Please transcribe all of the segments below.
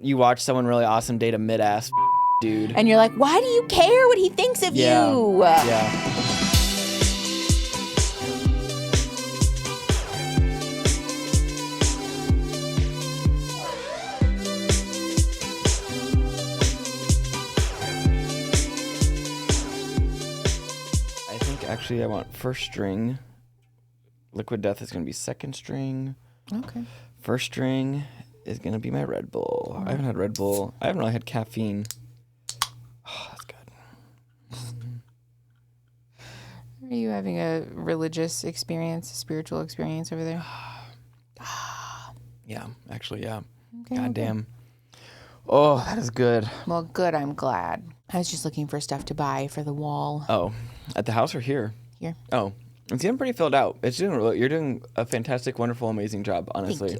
You watch someone really awesome date a mid-ass dude. And you're like, why do you care what he thinks of you? Yeah. I think actually I want first string. Liquid Death is going to be second string. Okay. First string is going to be my Red Bull. I haven't had Red Bull. I haven't really had caffeine. Oh, that's good. Are you having a religious experience, a spiritual experience over there? Yeah, actually, yeah. Okay, Goddamn. Oh, that is good. Well, good. I'm glad. I was just looking for stuff to buy for the wall. Oh, at the house or here? Here. Oh, it's getting pretty filled out. You're doing a fantastic, wonderful, amazing job, honestly.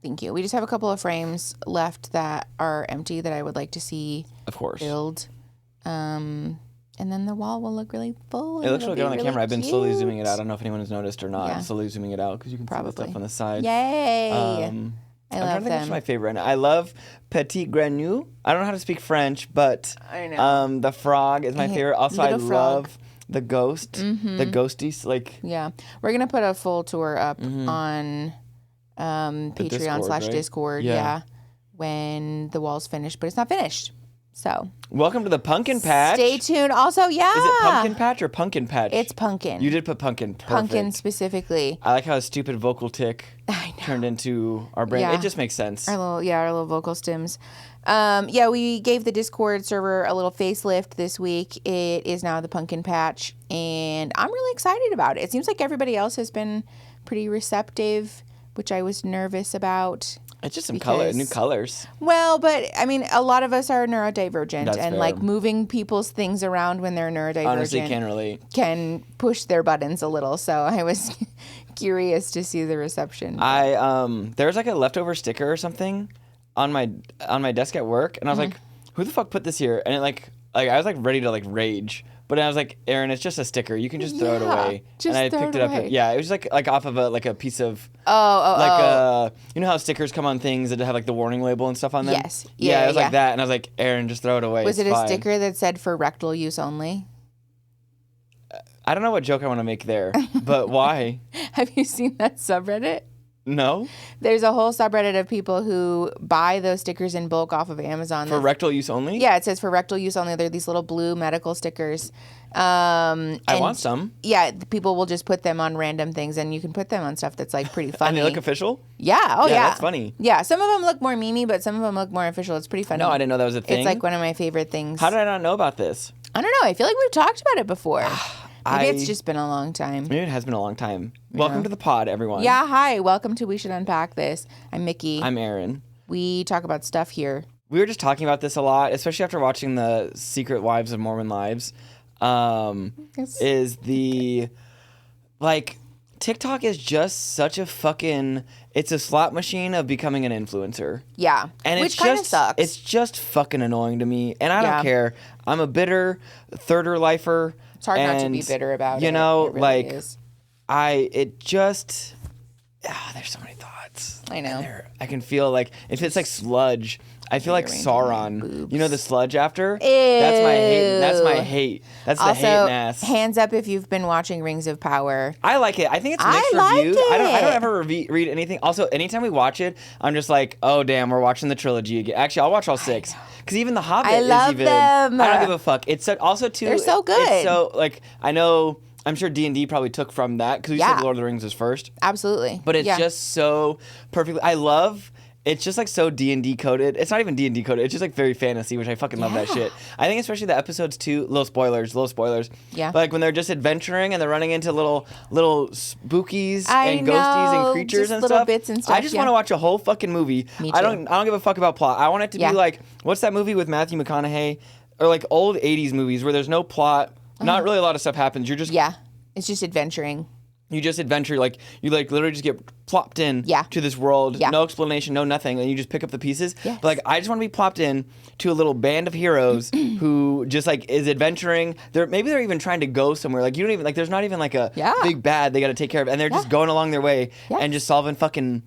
Thank you. We just have a couple of frames left that are empty that I would like to see Of course. filled. And then the wall will look really full. It looks really good on the really camera. I've been slowly cute. zooming it out. I don't know if anyone has noticed or not. Yeah. Slowly zooming it out because you can see the stuff on the side. Yay! I I'm love them. Which is my favorite right now. I love Petit Grenouille. I don't know how to speak French, but I know. The frog is my favorite. Also, I Little frog. love the ghost, the ghosties. Like, Yeah. We're going to put a full tour up on Patreon/Discord. Yeah. When the wall's finished, but it's not finished. So welcome to the Pumpkin Patch. stay tuned. Also, yeah. Is it Pumpkin Patch or Pumpkin Patch? It's Punkin. You did put Pumpkin. Perfect. Punkin specifically. I like how a stupid vocal tick turned into our brand. Yeah. It just makes sense. Our little vocal stems. We gave the Discord server a little facelift this week. It is now the Pumpkin Patch, and I'm really excited about it. It seems like everybody else has been pretty receptive, which I was nervous about. It's just some new colors. Well, but I mean, a lot of us are neurodivergent, That's and fair. like moving people's things around when they're neurodivergent Honestly, can't relate. can push their buttons a little. So I was curious to see the reception. There's like a leftover sticker or something on my desk at work, and I was like, who the fuck put this here? And it like I was like ready to like rage. But I was like, Aaron, it's just a sticker. You can just throw it away. Just and I throw picked it it up. away. It was like off of a piece of you know how stickers come on things that have like the warning label and stuff on them? Yes. Yeah, it was like that, and I was like, Aaron, just throw it away. Was it's it a fine. sticker that said for rectal use only? I don't know what joke I want to make there, but why? Have you seen that subreddit? No. There's a whole subreddit of people who buy those stickers in bulk off of Amazon. For rectal use only? Yeah, it says for rectal use only. They're these little blue medical stickers. I want some. Yeah, people will just put them on random things, and you can put them on stuff that's like pretty funny. And they look official? Yeah. Oh, yeah. That's funny. Yeah, some of them look more memey, but some of them look more official. It's pretty funny. No, I didn't know that was a thing. It's like one of my favorite things. How did I not know about this? I don't know. I feel like we've talked about it before. Maybe it's just been a long time. Maybe it has been a long time. Welcome to the pod, everyone. Yeah, hi. Welcome to We Should Unpack This. I'm Mickey. I'm Aaron. We talk about stuff here. We were just talking about this a lot, especially after watching the Secret Wives of Mormon Lives. Is the like TikTok is just such a fucking it's a slot machine of becoming an influencer. Yeah. And which kind of sucks. It's just fucking annoying to me. And I don't care. I'm a bitter thirder lifer. It's hard not to be bitter about it. You know, it really like is. there's so many thoughts. I know. I can feel like if it's like sludge, I feel like Sauron. You know the sludge after? Ew. That's my hate. That's the hate-ness. Hands up if you've been watching Rings of Power. I like it. I think it's mixed reviews. I don't ever read anything. Also, anytime we watch it, I'm just like, oh damn, we're watching the trilogy again. Actually, I'll watch all 6. Because even The Hobbit I love them. I don't give a fuck. It's also too. They're so good. It's so like I know. I'm sure D&D probably took from that because you said Lord of the Rings was first. Absolutely. But it's just so perfectly. It's just like so D&D coded. It's not even D&D coded. It's just like very fantasy, which I fucking love that shit. I think especially the episodes too. Little spoilers. Yeah. But like when they're just adventuring and they're running into little spookies and ghosties and creatures just and little stuff. bits and stuff. I just want to watch a whole fucking movie. Me too. I don't give a fuck about plot. I want it to be like what's that movie with Matthew McConaughey or like old 80s movies where there's no plot. Not really a lot of stuff happens. You're just It's just adventuring. You just adventure, like, you, like, literally just get plopped in to this world. No explanation, no nothing, and you just pick up the pieces. Yes. But, like, I just want to be plopped in to a little band of heroes who just, like, is adventuring. Maybe they're even trying to go somewhere. Like, you don't even, like, there's not even, like, a big bad they got to take care of. And they're just going along their way and just solving fucking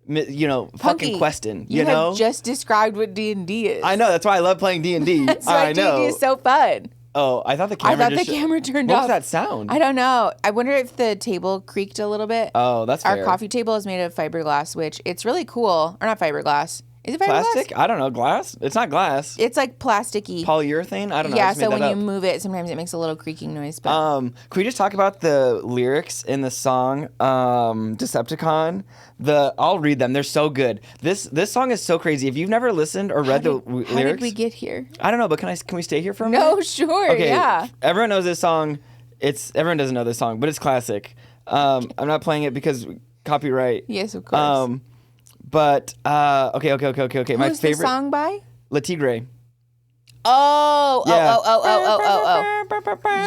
fucking questing. You have know, just described what D&D is. I know. That's why I love playing D&D. That's why D&D is so fun. Oh, I thought the camera turned off. off. What was that sound? I don't know. I wonder if the table creaked a little bit. Oh, that's fair. Our coffee table is made of fiberglass, which it's really cool. Or not fiberglass. Is it fiberglass? Plastic? I don't know. Glass? It's not glass. It's like plasticky. Polyurethane? I don't know. Yeah, so when you move it, sometimes it makes a little creaking noise. But can we just talk about the lyrics in the song Decepticon? I'll read them. They're so good. This song is so crazy. If you've never listened or read the lyrics. How did we get here? I don't know, but can we stay here for a minute? No, sure. Okay, yeah. Everyone knows this song. Everyone doesn't know this song, but it's classic. I'm not playing it because copyright. Yes, of course. But okay. Who's the song by? Le Tigre. Oh.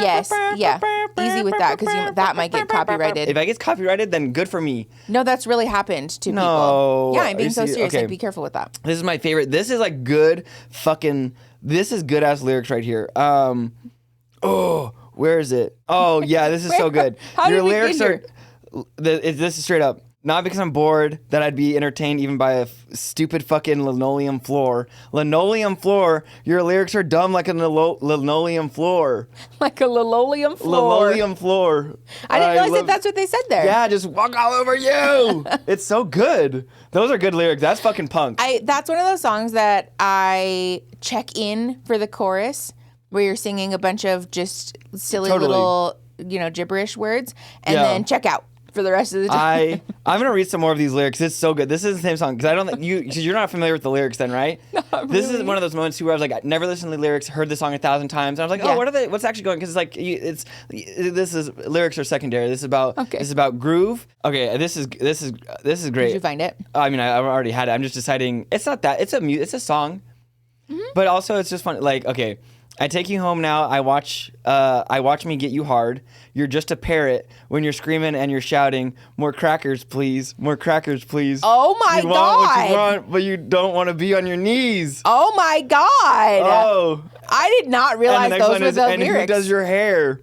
Yes, yeah. Easy with that because that might get copyrighted. If I get copyrighted, then good for me. No, that's really happened to people. Yeah, I'm being so serious. Okay. Like, be careful with that. This is my favorite. This is like good fucking. This is good ass lyrics right here. Where is it? Oh yeah, this is so good. Your lyrics are. This is straight up. Not because I'm bored that I'd be entertained even by a stupid fucking linoleum floor. Linoleum floor. Your lyrics are dumb like a linoleum floor. Like a linoleum floor. Linoleum floor. I didn't realize that's what they said there. Yeah, just walk all over you. It's so good. Those are good lyrics. That's fucking punk. That's one of those songs that I check in for the chorus where you're singing a bunch of just silly little, gibberish words and then check out for the rest of the time. I'm gonna read some more of these lyrics. It's so good. This is the same song because I don't think you're not familiar with the lyrics then, right? This is one of those moments where I was like, I never listened to the lyrics, heard the song 1,000 times, and I was like, what are they? What's actually going? Because it's like lyrics are secondary. This is about groove. Okay, this is great. Did you find it? I mean, I already had it. I'm just deciding. It's not that. It's a song, but also it's just fun. Like, okay. I take you home now. I watch me get you hard. You're just a parrot when you're screaming and you're shouting, "More crackers, please! More crackers, please!" Oh my God! God! Want what you want, but you don't want to be on your knees. Oh my God! Oh, I did not realize those were the lyrics. And who does your hair?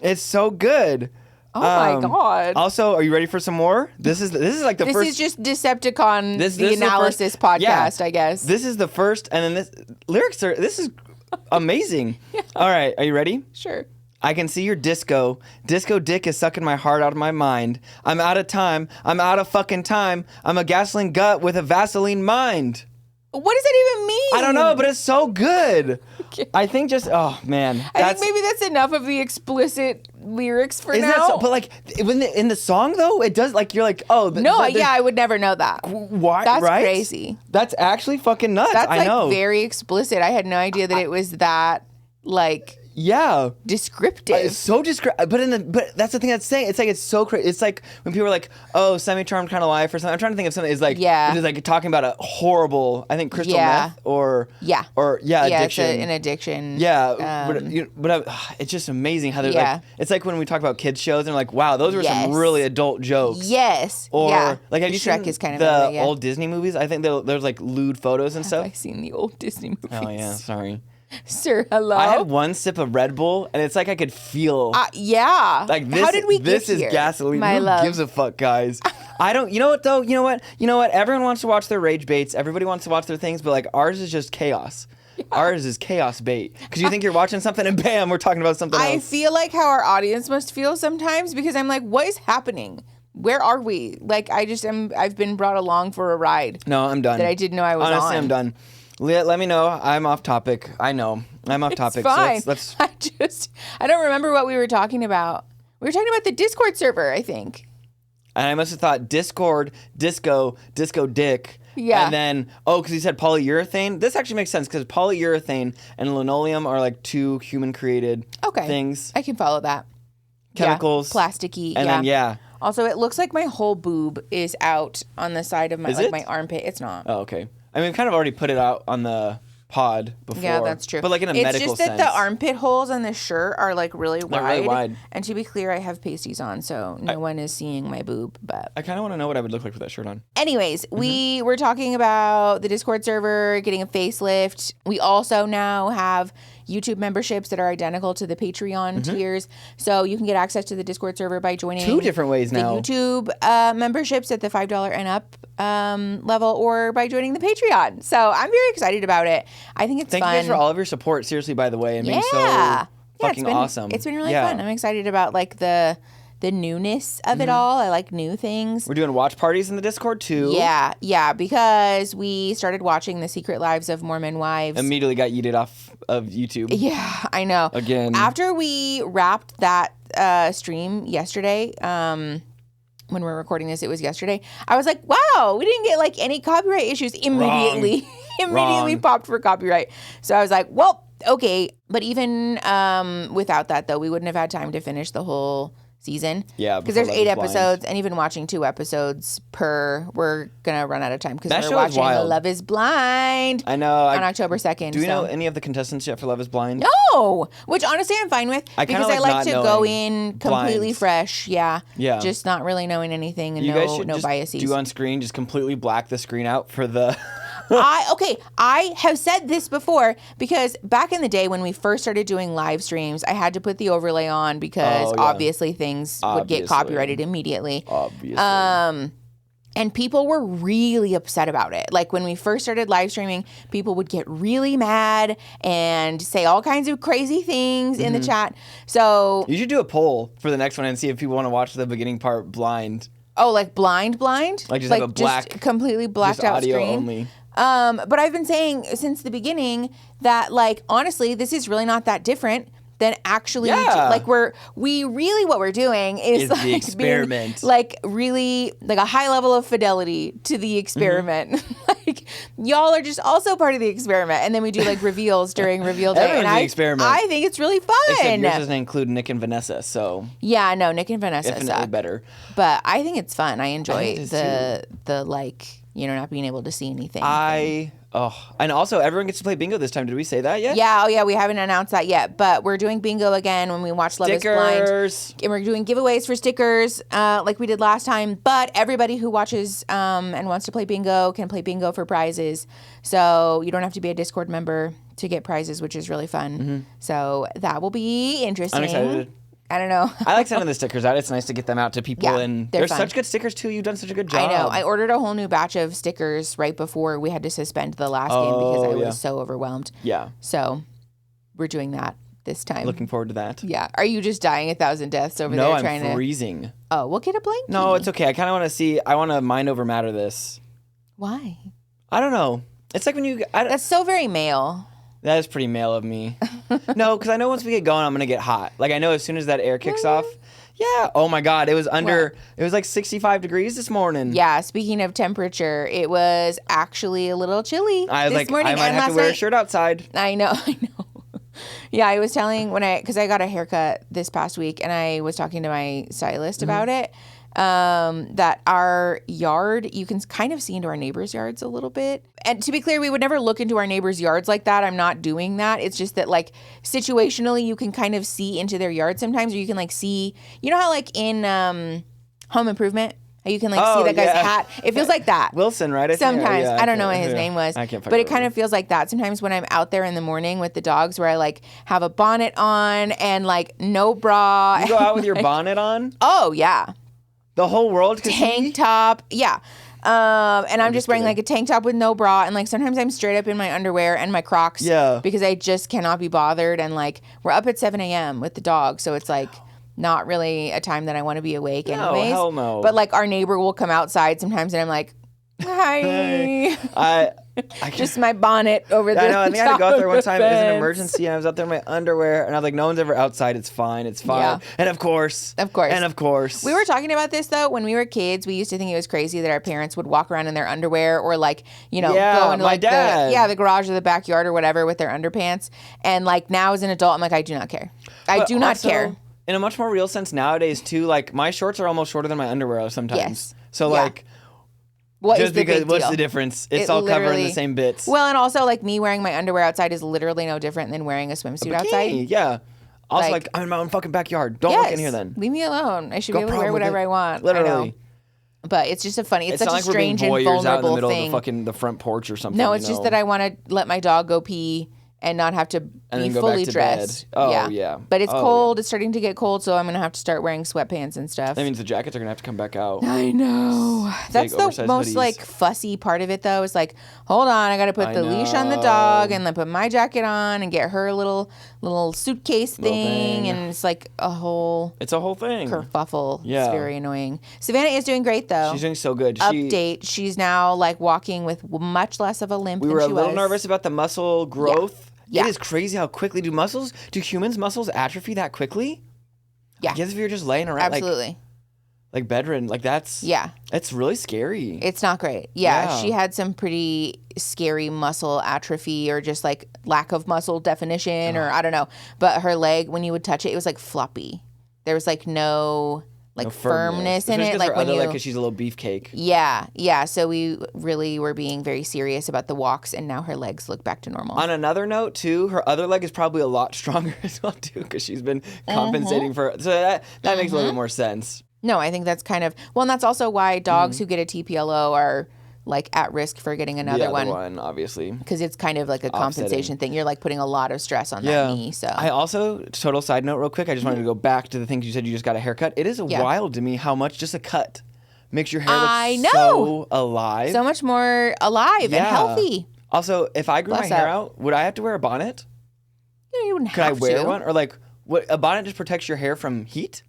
It's so good. Oh my God! Also, are you ready for some more? This is like the first. This is just Decepticon, the analysis podcast, I guess. This is the first, and then this is amazing. Yeah. All right, are you ready? Sure. I can see your disco dick is sucking my heart out of my mind. I'm out of time. I'm out of fucking time. I'm a gasoline gut with a Vaseline mind. What does that even mean? I don't know, but it's so good. Okay. I think I think maybe that's enough of the explicit lyrics for now. That so? But like in the song though, it does like you're like, oh no, I would never know that. Why? That's right? crazy. That's actually fucking nuts. That's I know. Very explicit. I had no idea that it was that like. Yeah, descriptive. It's so descriptive, but that's the thing that's saying. It's like it's so crazy. It's like when people are like, "Oh, semi-charmed kind of life" or something. I'm trying to think of something. It's like it's like talking about a horrible, I think crystal meth or addiction. It's an addiction. Yeah, but it's just amazing how they're like. It's like when we talk about kids shows and like, wow, those were some really adult jokes. Yes. Or like have you Shrek seen is kind of the old Disney movies? I think there's like lewd photos and stuff. I've seen the old Disney movies. Oh yeah, sorry. Sir, hello. I had one sip of Red Bull, and it's like I could feel. Yeah. Like this. How did we get This here? Is gasoline. My Who love. gives a fuck, guys? I don't. You know what though? You know what? Everyone wants to watch their rage baits. Everybody wants to watch their things, but like ours is just chaos. Yeah. Ours is chaos bait because you think you're watching something, and bam, we're talking about something else. I feel like how our audience must feel sometimes because I'm like, what is happening? Where are we? Like I've been brought along for a ride. No, I'm done. That I didn't know I was on. Honestly, I'm done. Let me know. I'm off topic. I know. I'm off topic. Fine. So let's I don't remember what we were talking about. We were talking about the Discord server, I think. And I must have thought Discord, disco dick. Yeah. And then, because he said polyurethane. This actually makes sense because polyurethane and linoleum are like two human-created things. I can follow that. Chemicals. Yeah. Plasticky. And then, Also, it looks like my whole boob is out on the side of my armpit. It's not. Oh, okay. I mean, we've kind of already put it out on the pod before. Yeah, that's true. But like in a medical sense. It's just that the armpit holes on this shirt are like really wide. They're really wide. And to be clear, I have pasties on, so no one is seeing my boob. But I kind of want to know what I would look like with that shirt on. Anyways, we were talking about the Discord server getting a facelift. We also now have YouTube memberships that are identical to the Patreon tiers. So you can get access to the Discord server by joining 2 different ways now. the YouTube memberships at the $5 and up level, or by joining the Patreon. So I'm very excited about it. I think it's fun. Thank you guys for all of your support, seriously, by the way, and being so fucking awesome. It's been really fun. I'm excited about like the newness of it all. I like new things. We're doing watch parties in the Discord too. Yeah, because we started watching The Secret Lives of Mormon Wives. Immediately got yeeted off of YouTube. Yeah, I know. Again. After we wrapped that stream yesterday, when we're recording this, it was yesterday, I was like, wow, we didn't get like any copyright issues immediately. Immediately popped for copyright. So I was like, well, okay. But even without that, though, we wouldn't have had time to finish the whole season. Yeah, because there's 8 episodes, and even watching 2 episodes per, we're gonna run out of time because we're watching Love Is Blind. I know on October 2nd. Do you know any of the contestants yet for Love Is Blind? No, which honestly I'm fine with because I like to go in completely fresh. Yeah, just not really knowing anything and you guys should no just biases. do on screen, just completely black the screen out for the. I have said this before because back in the day when we first started doing live streams, I had to put the overlay on because obviously things would get copyrighted immediately. Obviously. And people were really upset about it. Like when we first started live streaming, people would get really mad and say all kinds of crazy things in the chat. So you should do a poll for the next one and see if people want to watch the beginning part blind. Oh, like blind? Like just have a black, just completely blacked out audio screen. Only. But I've been saying since the beginning that, like, honestly, this is really not that different than actually, like, what we're doing is like the experiment. Being, like, really, like, a high level of fidelity to the experiment. Like, y'all are just also part of the experiment. And then we do, like, reveals during reveal day. Everyone's the experiment. I think it's really fun. Except yours doesn't include Nick and Vanessa, so. Yeah, no, Nick and Vanessa infinitely suck. Better. But I think it's fun. I enjoy the like, you know, not being able to see anything. And also everyone gets to play bingo this time. Did we say that yet? Yeah, we haven't announced that yet, but we're doing bingo again when we watch Love Is Blind. And we're doing giveaways for stickers like we did last time, but everybody who watches and wants to play bingo can play bingo for prizes. So you don't have to be a Discord member to get prizes, which is really fun. So that will be interesting. I'm excited. I don't know. I like sending the stickers out. It's nice to get them out to people. And they're such good stickers, too. You've done such a good job. I know. I ordered a whole new batch of stickers right before we had to suspend the last game because I was so overwhelmed. Yeah. So we're doing that this time. Looking forward to that. Yeah. Are you just dying 1,000 deaths over there trying to... No, I'm freezing. Oh, we'll get a blanket. No, it's okay. I kind of want to see... I want to mind over matter this. Why? I don't know. It's like when you... That's so very male. That is pretty male of me. No, because I know once we get going, I'm going to get hot. Like, I know as soon as that air kicks off. Yeah. Oh, my God. It was it was like 65 degrees this morning. Yeah. Speaking of temperature, it was actually a little chilly this morning. I might have to wear a shirt outside. I know. Yeah, I was telling because I got a haircut this past week, and I was talking to my stylist about it. That our yard, you can kind of see into our neighbors' yards a little bit. And to be clear, we would never look into our neighbors' yards like that. I'm not doing that. It's just that, like, situationally, you can kind of see into their yard sometimes, or you can, like, see, you know how, like, in Home Improvement, you can, like, see that guy's hat. It feels like that. Wilson, right? Sometimes. I don't know what his name was. I can't but it kind of feels like that. Sometimes when I'm out there in the morning with the dogs where I, like, have a bonnet on and, like, no bra. You go out with your bonnet on? Oh, yeah. The whole world can tank top, yeah. And I'm just wearing like a tank top with no bra, and like sometimes I'm straight up in my underwear and my Crocs, because I just cannot be bothered. And like we're up at 7 a.m. with the dog, so it's like not really a time that I want to be awake, anyways. Hell no. But like our neighbor will come outside sometimes, and I'm like, hi. Just my bonnet over there. I know. I think I had to go out there one time. It was an emergency, and I was out there in my underwear, and I was like, no one's ever outside. It's fine. It's fine. Yeah. And of course. We were talking about this, though. When we were kids, we used to think it was crazy that our parents would walk around in their underwear or, like, you know, go into, like, the garage or the backyard or whatever with their underpants. And, like, now as an adult, I'm like, I do not care. I do not care. In a much more real sense nowadays, too, like, my shorts are almost shorter than my underwear sometimes. Yes. So, like... What's the difference? It's all covered in the same bits. Well, and also, like, me wearing my underwear outside is literally no different than wearing a swimsuit outside. Yeah. Also, like, I'm in my own fucking backyard. Don't look in here then. Leave me alone. I should be able to wear whatever I want. Literally. I know. But it's just it's such like a strange and vulnerable out in the middle thing. Of the front porch or something. No, it's just that I want to let my dog go pee and not have to And then be go fully back to dressed. bed. Oh, yeah. But it's Oh, cold. yeah. It's starting to get cold, so I'm going to have to start wearing sweatpants and stuff. That means the jackets are going to have to come back out. I know. That's the oversized most hoodies. like fussy part of it though. It's like, hold on, I got to put the leash on the dog and then put my jacket on and get her little suitcase thing. And it's like a whole thing. kerfuffle. Yeah. It's very annoying. Savannah is doing great though. She's doing so good. Update. She's now like walking with much less of a limp than she was. We were a little nervous about the muscle growth. Yeah. It is crazy how quickly do humans' muscles atrophy that quickly? Yeah. I guess if you're just laying around Absolutely. like bedridden, like that's it's really scary. It's not great. Yeah, she had some pretty scary muscle atrophy or just like lack of muscle definition or I don't know. But her leg, when you would touch it, it was like floppy. There was like no firmness in it. Like when because she's a little beefcake. Yeah. So we really were being very serious about the walks, and now her legs look back to normal. On another note, too, her other leg is probably a lot stronger as well, too, because she's been compensating for. So that makes a little bit more sense. No, I think that's kind of and that's also why dogs who get a TPLO are like at risk for getting another one, obviously, because it's kind of like a compensation thing. You're like putting a lot of stress on that knee. So I also, total side note real quick, I just wanted to go back to the things you said you just got a haircut. It is wild to me how much just a cut makes your hair look so alive, so much more alive and healthy. Also, if I grew my hair out, would I have to wear a bonnet? You wouldn't Could have I wear to. one, or like what, a bonnet just protects your hair from heat?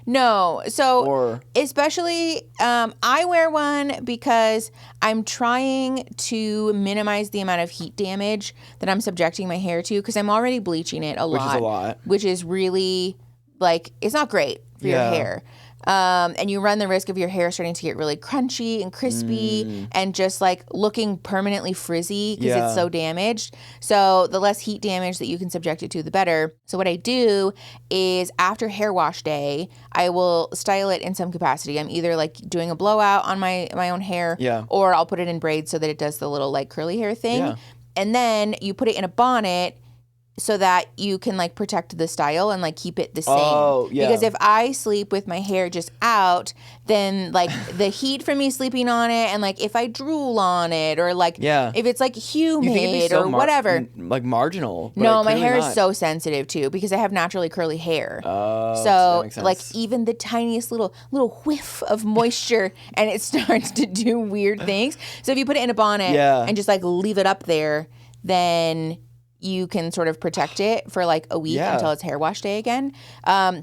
No. So especially I wear one because I'm trying to minimize the amount of heat damage that I'm subjecting my hair to because I'm already bleaching it a lot. Which is a lot. Which is really like, it's not great for your hair. And you run the risk of your hair starting to get really crunchy and crispy and just like looking permanently frizzy because it's so damaged. So the less heat damage that you can subject it to, the better. So what I do is after hair wash day, I will style it in some capacity. I'm either like doing a blowout on my own hair or I'll put it in braids so that it does the little like curly hair thing. Yeah. And then you put it in a bonnet so that you can like protect the style and like keep it the same. Oh, yeah. Because if I sleep with my hair just out, then like the heat from me sleeping on it and like if I drool on it or like if it's like humid or whatever. Like marginal. No, my hair is so sensitive too because I have naturally curly hair. Oh, so that makes sense. Like even the tiniest little whiff of moisture and it starts to do weird things. So if you put it in a bonnet and just like leave it up there, then you can sort of protect it for like a week until it's hair wash day again.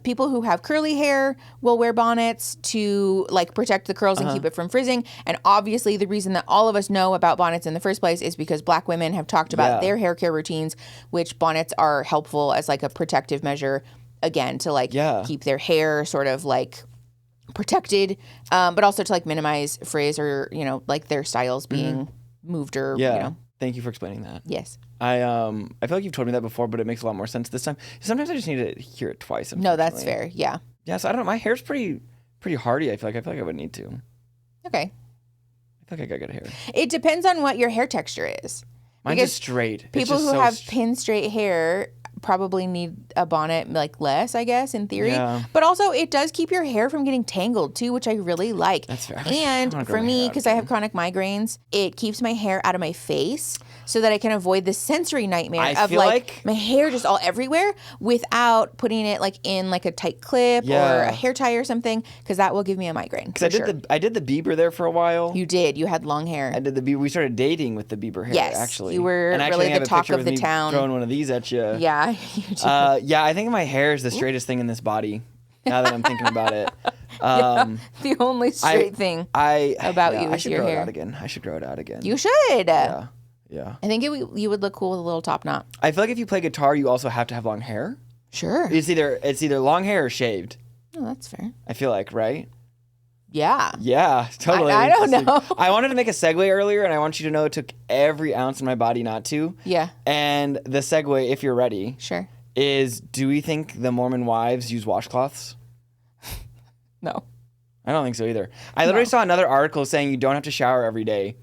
People who have curly hair will wear bonnets to like protect the curls and keep it from frizzing. And obviously the reason that all of us know about bonnets in the first place is because Black women have talked about their hair care routines, which bonnets are helpful as like a protective measure, again, to like keep their hair sort of like protected, but also to like minimize frizz or, you know, like their styles being moved or, you know. Thank you for explaining that. Yes. I feel like you've told me that before, but it makes a lot more sense this time. Sometimes I just need to hear it twice. No, that's fair. Yeah. Yeah. So I don't know. My hair's pretty hardy. I feel like I would need to. Okay. I feel like I got good hair. It depends on what your hair texture is. Mine's just straight. People who have pin straight hair probably need a bonnet like less, I guess, in theory. Yeah. But also it does keep your hair from getting tangled too, which I really like. That's fair. And for me, because I have chronic migraines, it keeps my hair out of my face so that I can avoid the sensory nightmare of like my hair just all everywhere without putting it like in like a tight clip or a hair tie or something, because that will give me a migraine. Because I did the Bieber there for a while. You did. You had long hair. I did the Bieber. We started dating with the Bieber hair. Yes, actually. You were really the talk of the town. Throwing one of these at you. Yeah, you do. Yeah, I think my hair is the straightest thing in this body. Now that I'm thinking about it. The only straight thing about you is your hair. I should grow it out again. You should. Yeah. I think you would look cool with a little top knot. I feel like if you play guitar, you also have to have long hair. Sure. It's either long hair or shaved. Oh, that's fair. I feel like, right? Yeah. Yeah, totally. I don't know. I wanted to make a segue earlier, and I want you to know it took every ounce in my body not to. Yeah. And the segue, if you're ready, sure, is: do we think the Mormon wives use washcloths? No. I don't think so either. I literally saw another article saying you don't have to shower every day.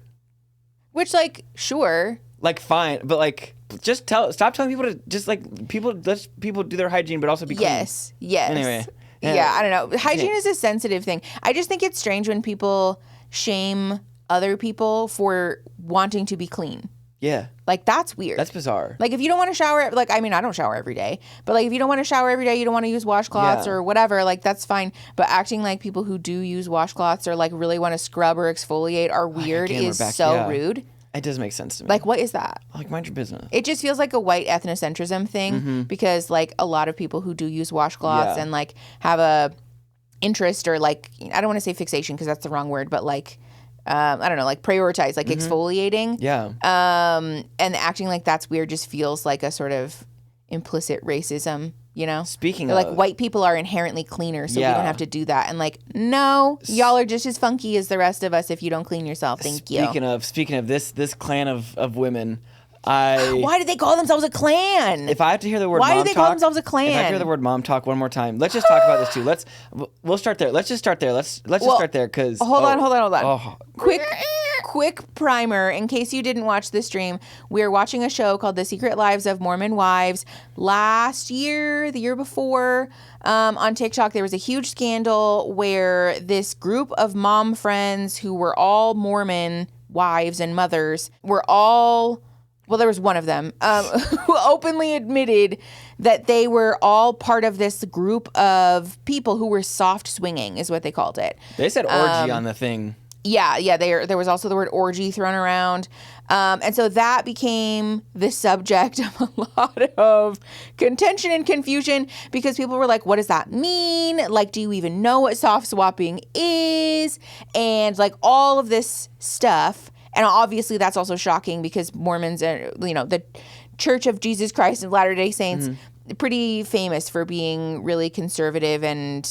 Which, like, sure. Like, fine, but like, just stop telling people to just like let people do their hygiene, but also be clean. Yes. Anyway. Yeah, I don't know. Hygiene is a sensitive thing. I just think it's strange when people shame other people for wanting to be clean. Yeah. Like, that's weird. That's bizarre. Like, if you don't want to shower, like, I mean, I don't shower every day, but like, if you don't want to shower every day, you don't want to use washcloths or whatever, like, that's fine. But acting like people who do use washcloths or like really want to scrub or exfoliate are weird is so rude. It does make sense to me. Like, what is that? Like, mind your business. It just feels like a white ethnocentrism thing because like a lot of people who do use washcloths and like have a interest or like, I don't want to say fixation because that's the wrong word, but like, I don't know, like prioritize, like exfoliating. Yeah. And acting like that's weird just feels like a sort of implicit racism, you know? Speaking They're of... like, white people are inherently cleaner, so we don't have to do that. And like, no, y'all are just as funky as the rest of us if you don't clean yourself. Thank you. Speaking of this clan of women, why do they call themselves a clan? If I have to hear the word why mom do they talk, call themselves a clan? If I have to hear the word mom talk one more time, let's just talk about this too. We'll start there. Let's just start there. Let's just start there because hold on. Oh. Quick primer in case you didn't watch the stream. We are watching a show called The Secret Lives of Mormon Wives. Last year, the year before, on TikTok, there was a huge scandal where this group of mom friends who were all Mormon wives and mothers were all... Well, there was one of them who openly admitted that they were all part of this group of people who were soft swinging, is what they called it. They said orgy on the thing. Yeah. There was also the word orgy thrown around. And so that became the subject of a lot of contention and confusion because people were like, what does that mean? Like, do you even know what soft swapping is? And like all of this stuff. And obviously that's also shocking because Mormons are, the Church of Jesus Christ of Latter-day Saints, pretty famous for being really conservative and,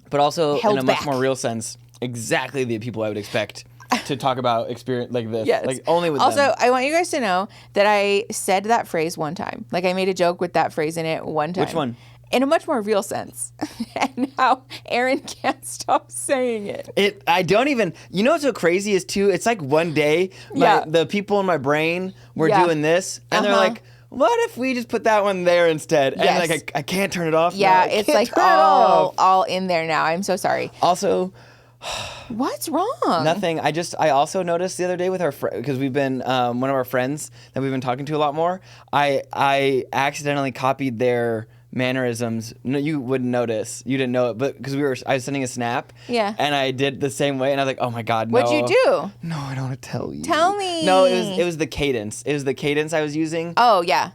but also in a back. much more real sense, exactly the people I would expect to talk about experience like this. Yes. Like only with also, them. I want you guys to know that I said that phrase one time. Like I made a joke with that phrase in it one time. Which one? In a much more real sense. And now Aaron can't stop saying it. I don't even, what's so crazy is too, it's like one day, the people in my brain were doing this, and they're like, what if we just put that one there instead? And like, I can't turn it off. Yeah, it's like all in there now. I'm so sorry. Also, what's wrong? Nothing. I also noticed the other day with our because we've been, one of our friends that we've been talking to a lot more, I accidentally copied their mannerisms. No, you wouldn't notice. You didn't know it, but because I was sending a snap. Yeah. And I did the same way, and I was like, "Oh my god, no!" What'd you do? No, I don't want to tell you. Tell me. No, it was the cadence. It was the cadence I was using. Oh yeah.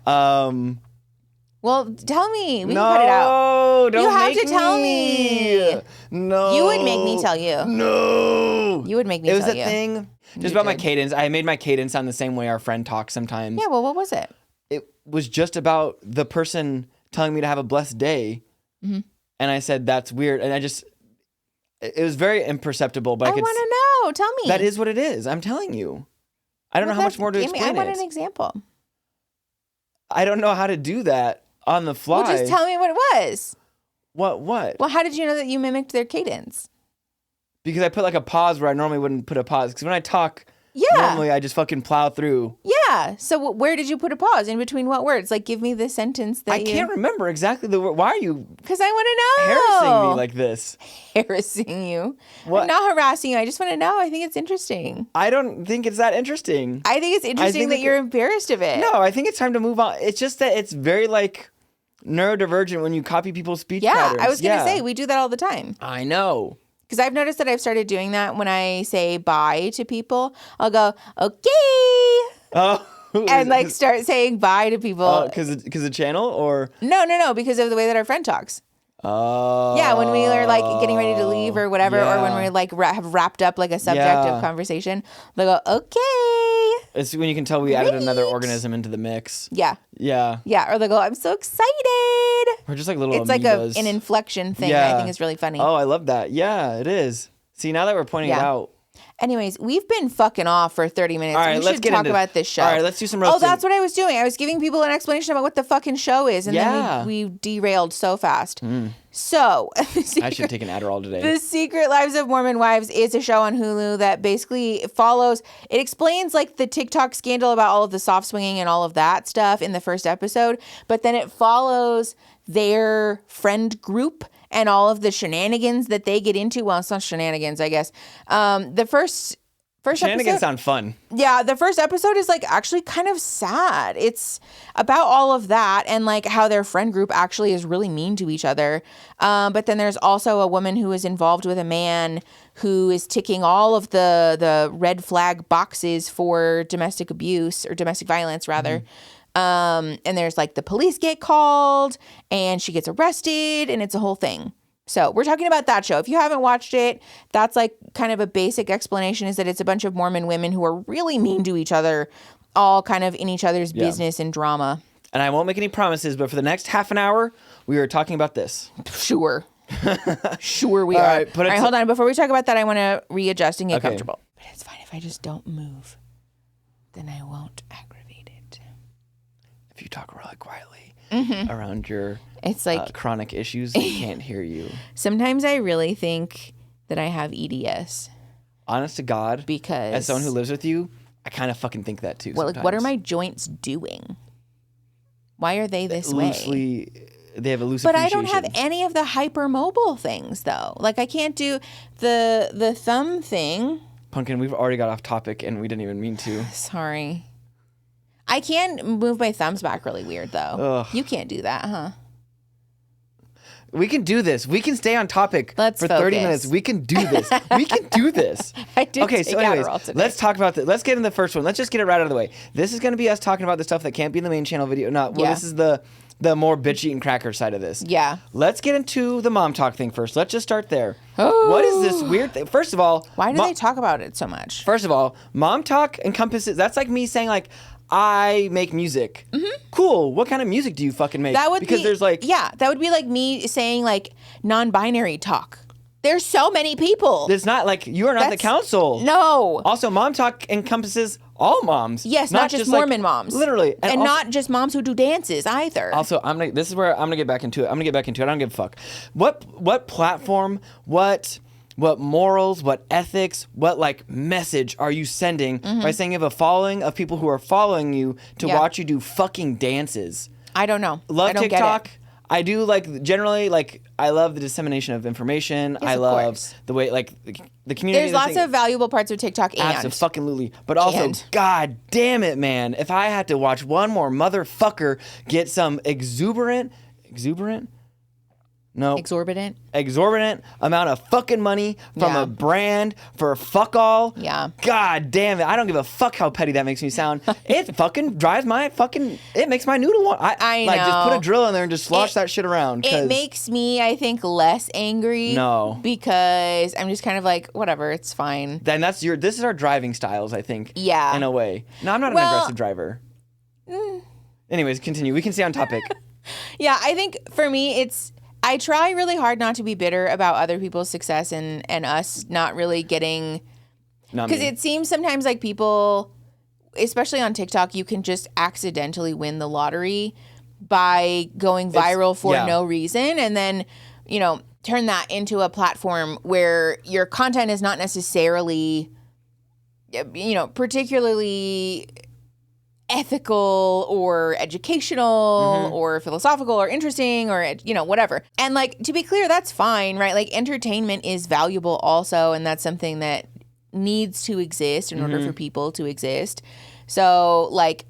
Well, tell me. We can cut it out. Don't you have make to tell me. No. You would make me tell you. No. You would make me tell you. It was a thing. Just about my cadence. I made my cadence sound the same way our friend talks sometimes. Yeah. Well, what was it? It was just about the person telling me to have a blessed day. Mm-hmm. And I said, that's weird. And it was very imperceptible, but I want to know. Tell me. That is what it is. I'm telling you. I don't know how much more to explain it. I want an example. I don't know how to do that on the fly. Well, just tell me what it was. What? Well, how did you know that you mimicked their cadence? Because I put like a pause where I normally wouldn't put a pause. Because when I talk, normally I just fucking plow through. Yeah. So where did you put a pause? In between what words? Like, give me the sentence that I can't remember exactly the word. Why are you... Because I want to know. Harassing me like this. Harassing you? What? I'm not harassing you. I just want to know. I think it's interesting. I don't think it's that interesting. I think it's interesting that you're embarrassed of it. No, I think it's time to move on. It's just that it's very like neurodivergent when you copy people's speech patterns. I was going to say, we do that all the time. I know. Because I've noticed that I've started doing that when I say bye to people. I'll go, okay. Oh. And like start saying bye to people. Because of channel or? No, because of the way that our friend talks. Oh. Yeah, when we are like getting ready to leave or whatever, or when we're like have wrapped up like a subject of conversation, they go, okay. It's when you can tell we added another organism into the mix. Yeah. Yeah. Yeah, or they go, I'm so excited. We're just like little It's amoebas. like an inflection thing that I think is really funny. Oh, I love that. Yeah, it is. See, now that we're pointing it out. Anyways, we've been fucking off for 30 minutes. All right, we should talk about this show. All right, let's do some roasting. Oh, that's what I was doing. I was giving people an explanation about what the fucking show is, and then we derailed so fast. So, I should take an Adderall today. The Secret Lives of Mormon Wives is a show on Hulu that basically it explains like the TikTok scandal about all of the soft swinging and all of that stuff in the first episode, but then it follows their friend group and all of the shenanigans that they get into. Well, it's not shenanigans, I guess. The first Shenanigans sound fun. Yeah, the first episode is like actually kind of sad. It's about all of that and like how their friend group actually is really mean to each other. But then there's also a woman who is involved with a man who is ticking all of the red flag boxes for domestic abuse or domestic violence rather. And there's like the police get called and she gets arrested and it's a whole thing. So we're talking about that show. If you haven't watched it, that's like kind of a basic explanation is that it's a bunch of Mormon women who are really mean to each other, all kind of in each other's business and drama. And I won't make any promises, but for the next half an hour, we are talking about this. Sure. Sure we are. All right, hold on. Before we talk about that, I want to readjust and get comfortable. But it's fine if I just don't move. Then I won't aggravate it. If you talk really quietly around your it's like chronic issues, we can't hear you. Sometimes I really think that I have EDS. Honest to God, because as someone who lives with you, I kind of fucking think that too. Well, sometimes. Like, what are my joints doing? Why are they this way? They have a loose But I don't have any of the hypermobile things though. Like I can't do the thumb thing. Punkin, we've already got off topic and we didn't even mean to. Sorry. I can move my thumbs back really weird though. You can't do that, huh? We can do this. We can stay on topic for 30 minutes. We can do this. We can do this. I did take Adderall today. Let's talk about this. Let's get in the first one. Let's just get it right out of the way. This is going to be us talking about the stuff that can't be in the main channel video. This is the more bitch eating cracker side of this. Yeah. Let's get into the mom talk thing first. Let's just start there. Oh. What is this weird thing? First of all, why do they talk about it so much? First of all, mom talk encompasses. That's like me saying like, I make music. Cool. What kind of music do you fucking make? That would because there's like that would be like me saying like non-binary talk. There's so many people. It's not like you are not the council. No. Also, mom talk encompasses all moms. Yes, not just Mormon moms. Literally, and also, not just moms who do dances either. Also, this is where I'm gonna get back into it. I don't give a fuck. What platform? What morals, what ethics, what like message are you sending by saying you have a following of people who are following you to watch you do fucking dances? I don't know. Love I don't TikTok. Get it. I do like generally like I love the dissemination of information. Yes, I love the way like the community. There's lots of valuable parts of TikTok and absolutely, but also god damn it, man! If I had to watch one more motherfucker get some exorbitant amount of fucking money from a brand for fuck all. Yeah. God damn it. I don't give a fuck how petty that makes me sound. It fucking drives my fucking, it makes my noodle want. I like, know. Just put a drill in there and just slosh that shit around. It makes me, I think, less angry. No. Because I'm just kind of like, whatever, it's fine. Then this is our driving styles, I think. Yeah. In a way. No, I'm not an aggressive driver. Anyways, continue. We can stay on topic. Yeah, I think for me, I try really hard not to be bitter about other people's success and us not really getting, because it seems sometimes like people, especially on TikTok, you can just accidentally win the lottery by going viral for no reason, and then turn that into a platform where your content is not necessarily particularly ethical or educational or philosophical or interesting or whatever. And like, to be clear, that's fine, right? Like, entertainment is valuable also, and that's something that needs to exist in order for people to exist. So like,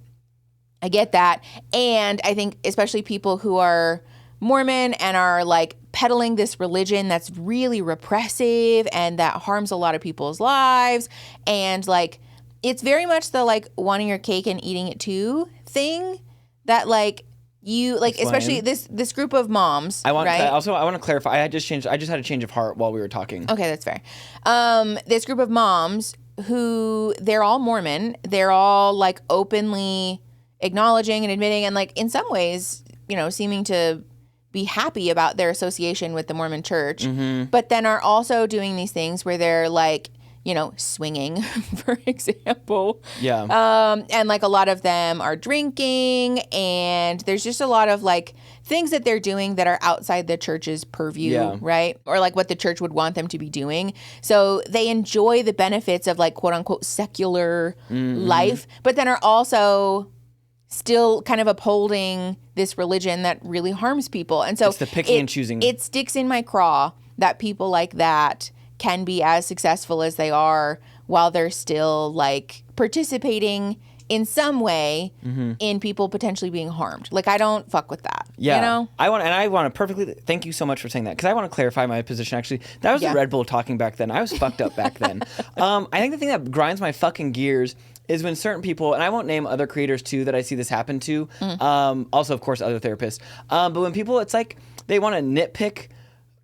I get that. And I think especially people who are Mormon and are like peddling this religion that's really repressive and that harms a lot of people's lives, and like, it's very much the like wanting your cake and eating it too thing that like you like. Explain. Especially this group of moms. I want to clarify. I just had a change of heart while we were talking. Okay, that's fair. This group of moms who they're all Mormon. They're all like openly acknowledging and admitting and like in some ways, seeming to be happy about their association with the Mormon church, but then are also doing these things where they're like, swinging, for example. Yeah. And like a lot of them are drinking, and there's just a lot of like things that they're doing that are outside the church's purview, right? Or like what the church would want them to be doing. So they enjoy the benefits of like quote unquote secular life, but then are also still kind of upholding this religion that really harms people. And so it's the picking and choosing. It sticks in my craw that people like that can be as successful as they are while they're still like participating in some way in people potentially being harmed. Like, I don't fuck with that. Yeah. You know? I want to perfectly, thank you so much for saying that, because I want to clarify my position, actually. That was the Red Bull talking back then. I was fucked up back then. I think the thing that grinds my fucking gears is when certain people, and I won't name other creators too that I see this happen to, also, of course, other therapists, but when people, it's like they want to nitpick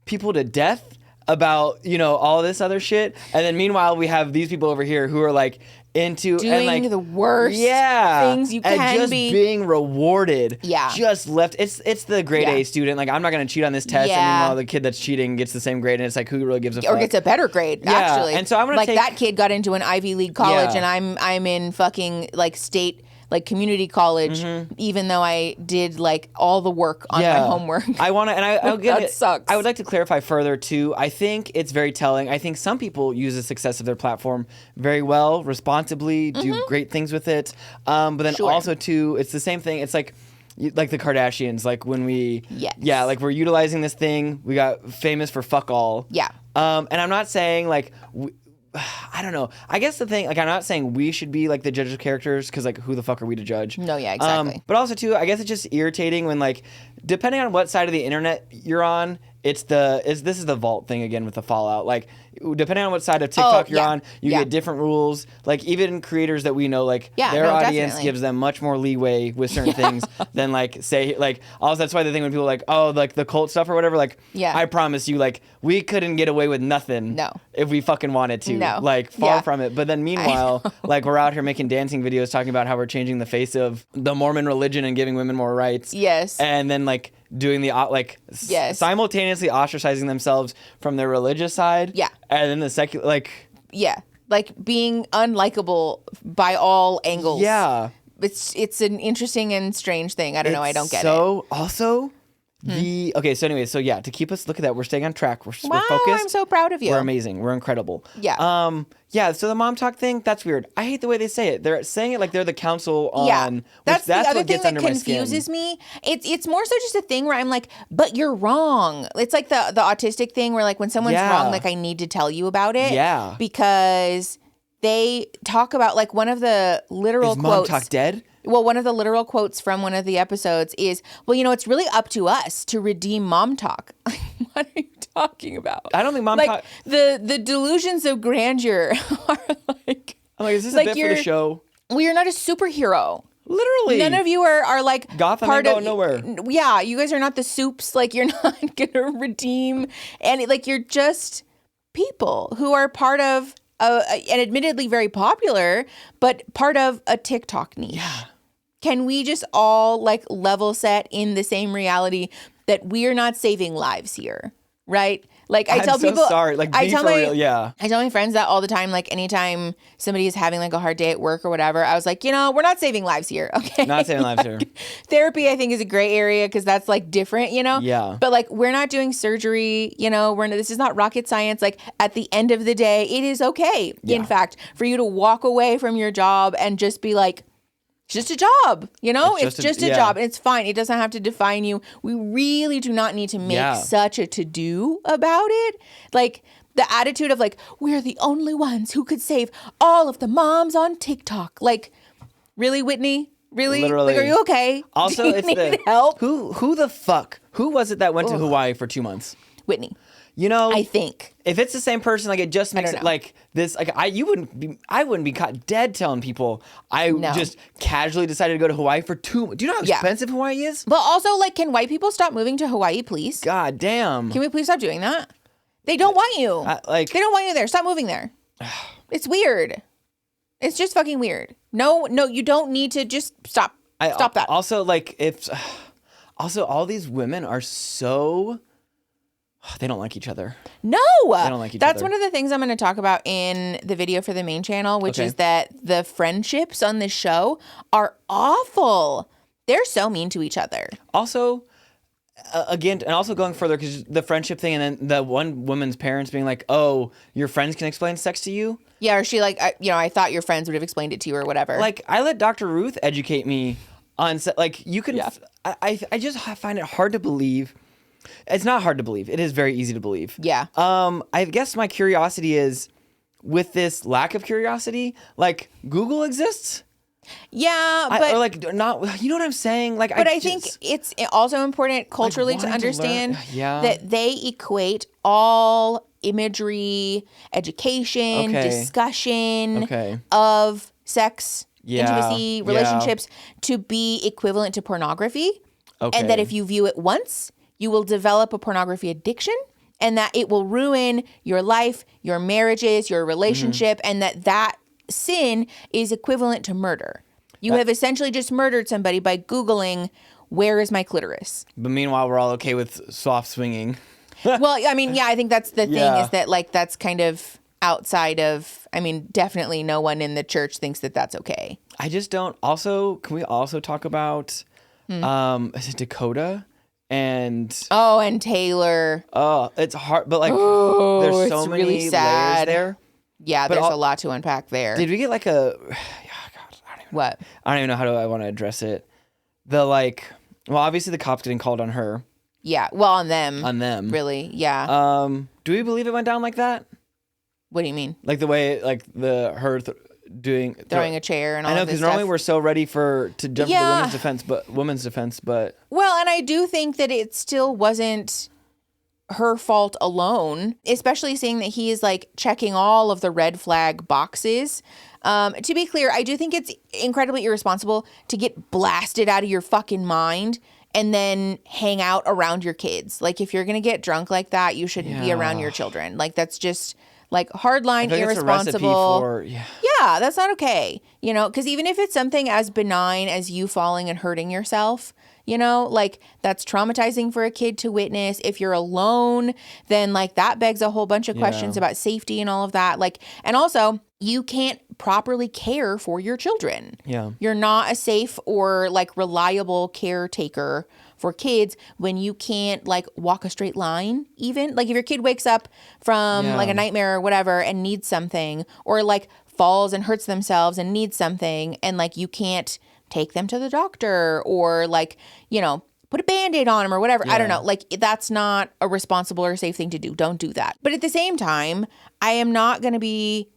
people to death about, you know, all this other shit, and then meanwhile we have these people over here who are like into doing and like the worst things you can and just be being rewarded. Yeah. Just left. It's the grade A student. Like, I'm not gonna cheat on this test, and meanwhile the kid that's cheating gets the same grade, and it's like, who really gives a fuck? Or gets a better grade, actually. And so I'm gonna like that kid got into an Ivy League college, and I'm in fucking like state, like community college, even though I did like all the work on my homework. I want to, and I'll get that it. Sucks. I would like to clarify further too. I think it's very telling. I think some people use the success of their platform very well, responsibly, do great things with it. But then also too, it's the same thing. It's like the Kardashians. Like when we, like we're utilizing this thing. We got famous for fuck all. Yeah. And I'm not saying like. I don't know. I guess the thing, like, I'm not saying we should be like the judges of characters, because like, who the fuck are we to judge? No, yeah, exactly. But also too, I guess it's just irritating when, like, depending on what side of the internet you're on, this is the vault thing again with the fallout. Like, depending on what side of TikTok you're on, you get different rules. Like, even creators that we know, like, their audience gives them much more leeway with certain things than, like, say, like, also that's why the thing when people are like, oh, like the cult stuff or whatever, like, I promise you, like, we couldn't get away with nothing if we fucking wanted to. Like, far from it. But then meanwhile, like, we're out here making dancing videos talking about how we're changing the face of the Mormon religion and giving women more rights. Yes. And then, like, doing the simultaneously ostracizing themselves from their religious side, and then the secular, like being unlikable by all angles. It's an interesting and strange thing. I don't know. I don't get it. So also to keep us, look at that, we're staying on track. We're focused. I'm so proud of you. We're amazing. We're incredible. So the mom talk thing, that's weird. I hate the way they say it. They're saying it like they're the council on. That's the other what thing gets that under confuses my skin. me. It's more so just a thing where I'm like, but you're wrong. It's like the autistic thing where, like, when someone's wrong, like, I need to tell you about it. Yeah. Because they talk about, like, one of the literal quotes. Mom talk dead? Well, one of the literal quotes from one of the episodes is, well, you know, it's really up to us to redeem mom talk. What are you talking about? I don't think mom talk. The delusions of grandeur are like. I'm like, is this a bit for the show? Well, you're not a superhero. Literally. None of you are like Gotham part ain't of going nowhere. Yeah, you guys are not the soups. Like, you're not gonna redeem, and like, you're just people who are part of and admittedly very popular, but part of a TikTok niche. Yeah. Can we just all like level set in the same reality that we're not saving lives here, right? Like, I tell people, sorry. Like, be for real. Yeah. I tell my friends that all the time. Like, anytime somebody is having like a hard day at work or whatever, I was like, you know, we're not saving lives here. Okay. Not saving lives here. Therapy, I think, is a gray area because that's like different, you know? Yeah. But like, we're not doing surgery, you know, this is not rocket science. Like, at the end of the day, it is okay, in fact, for you to walk away from your job and just be like, it's just a job, you know? It's just a job, and it's fine. It doesn't have to define you. We really do not need to make such a to-do about it. Like, the attitude of like, we're the only ones who could save all of the moms on TikTok. Like, really, Whitney? Really? Literally. Like, are you okay? Also, do you need help? Who the fuck? Who was it that went to Hawaii for 2 months? Whitney. You know, I think if it's the same person, like, it just makes it like this. Like, I wouldn't be caught dead telling people just casually decided to go to Hawaii for 2 months. Do you know how expensive Hawaii is? But also, like, can white people stop moving to Hawaii, please? God damn. Can we please stop doing that? They don't want you. They don't want you there. Stop moving there. It's weird. It's just fucking weird. No, you don't need to just stop. Stop that. Also, like, also all these women are so. They don't like each other. No. They don't like each other. That's one of the things I'm going to talk about in the video for the main channel, which is that the friendships on this show are awful. They're so mean to each other. Also, again, and also going further, because the friendship thing, and then the one woman's parents being like, oh, your friends can explain sex to you? Yeah, or she like, I thought your friends would have explained it to you or whatever. Like, I let Dr. Ruth educate me on, like, you can, I just find it hard to believe. It's not hard to believe. It is very easy to believe. Yeah. I guess my curiosity is, with this lack of curiosity, like Google exists. Yeah, but or like not, you know what I'm saying? Like, but I think it's also important culturally to understand that they equate all imagery, education, discussion of sex, intimacy, relationships to be equivalent to pornography. And that if you view it once, you will develop a pornography addiction, and that it will ruin your life, your marriages, your relationship, and that sin is equivalent to murder. You have essentially just murdered somebody by Googling, where is my clitoris? But meanwhile, we're all okay with soft swinging. Well, I mean, yeah, I think that's the thing is that, like, that's kind of outside of, I mean, definitely no one in the church thinks that that's okay. I just don't. Also, can we also talk about, is it Dakota? And Taylor. Oh, it's hard, but like, there's so many really sad. layers there. Yeah, there's a lot to unpack there. Did we get like a? What? I don't even know how I want to address it. Well, obviously the cops getting called on her. Yeah, well, on them. On them, really? Yeah. Do we believe it went down like that? What do you mean? Like the way, like her throwing a chair and all. I know, because normally we're so ready to jump to the women's defense, but well, and I do think that it still wasn't her fault alone, especially seeing that he is like checking all of the red flag boxes. To be clear, I do think it's incredibly irresponsible to get blasted out of your fucking mind and then hang out around your kids. Like, if you're gonna get drunk like that, you shouldn't be around your children. Like, that's just like hardline irresponsible. Yeah, that's not okay. You know, because even if it's something as benign as you falling and hurting yourself, you know, like, that's traumatizing for a kid to witness. If you're alone, then like that begs a whole bunch of questions about safety and all of that. Like, and also you can't properly care for your children. Yeah. You're not a safe or like reliable caretaker for kids when you can't like walk a straight line. Even like if your kid wakes up from like a nightmare or whatever and needs something, or like falls and hurts themselves and needs something, and like you can't take them to the doctor or like, you know, put a Band-Aid on them or whatever. I don't know. Like, that's not a responsible or safe thing to do. Don't do that. But at the same time, I am not going to be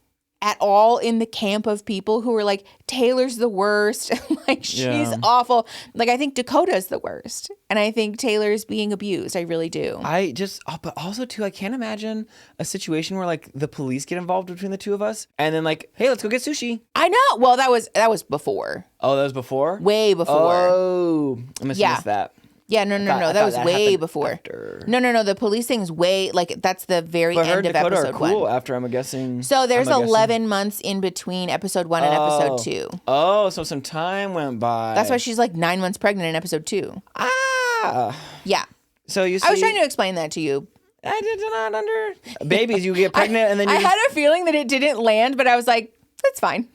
at all in the camp of people who are like, Taylor's the worst. Like, she's awful. Like, I think Dakota's the worst. And I think Taylor's being abused. I really do. But also too, I can't imagine a situation where like the police get involved between the two of us and then like, hey, let's go get sushi. I know. Well, that was before. Oh, that was before? Way before. Oh, I missed that. Yeah, no. That was way before. After. No. The police thing's way, like, that's the very end of episode 1. Cool after, I'm guessing. So there's 11 months in between episode 1 and episode 2. Oh, so some time went by. That's why she's like 9 months pregnant in episode 2. Ah. Yeah. So you see, I was trying to explain that to you. I did not under babies. You get pregnant and then you. I had a feeling that it didn't land, but I was like, that's fine.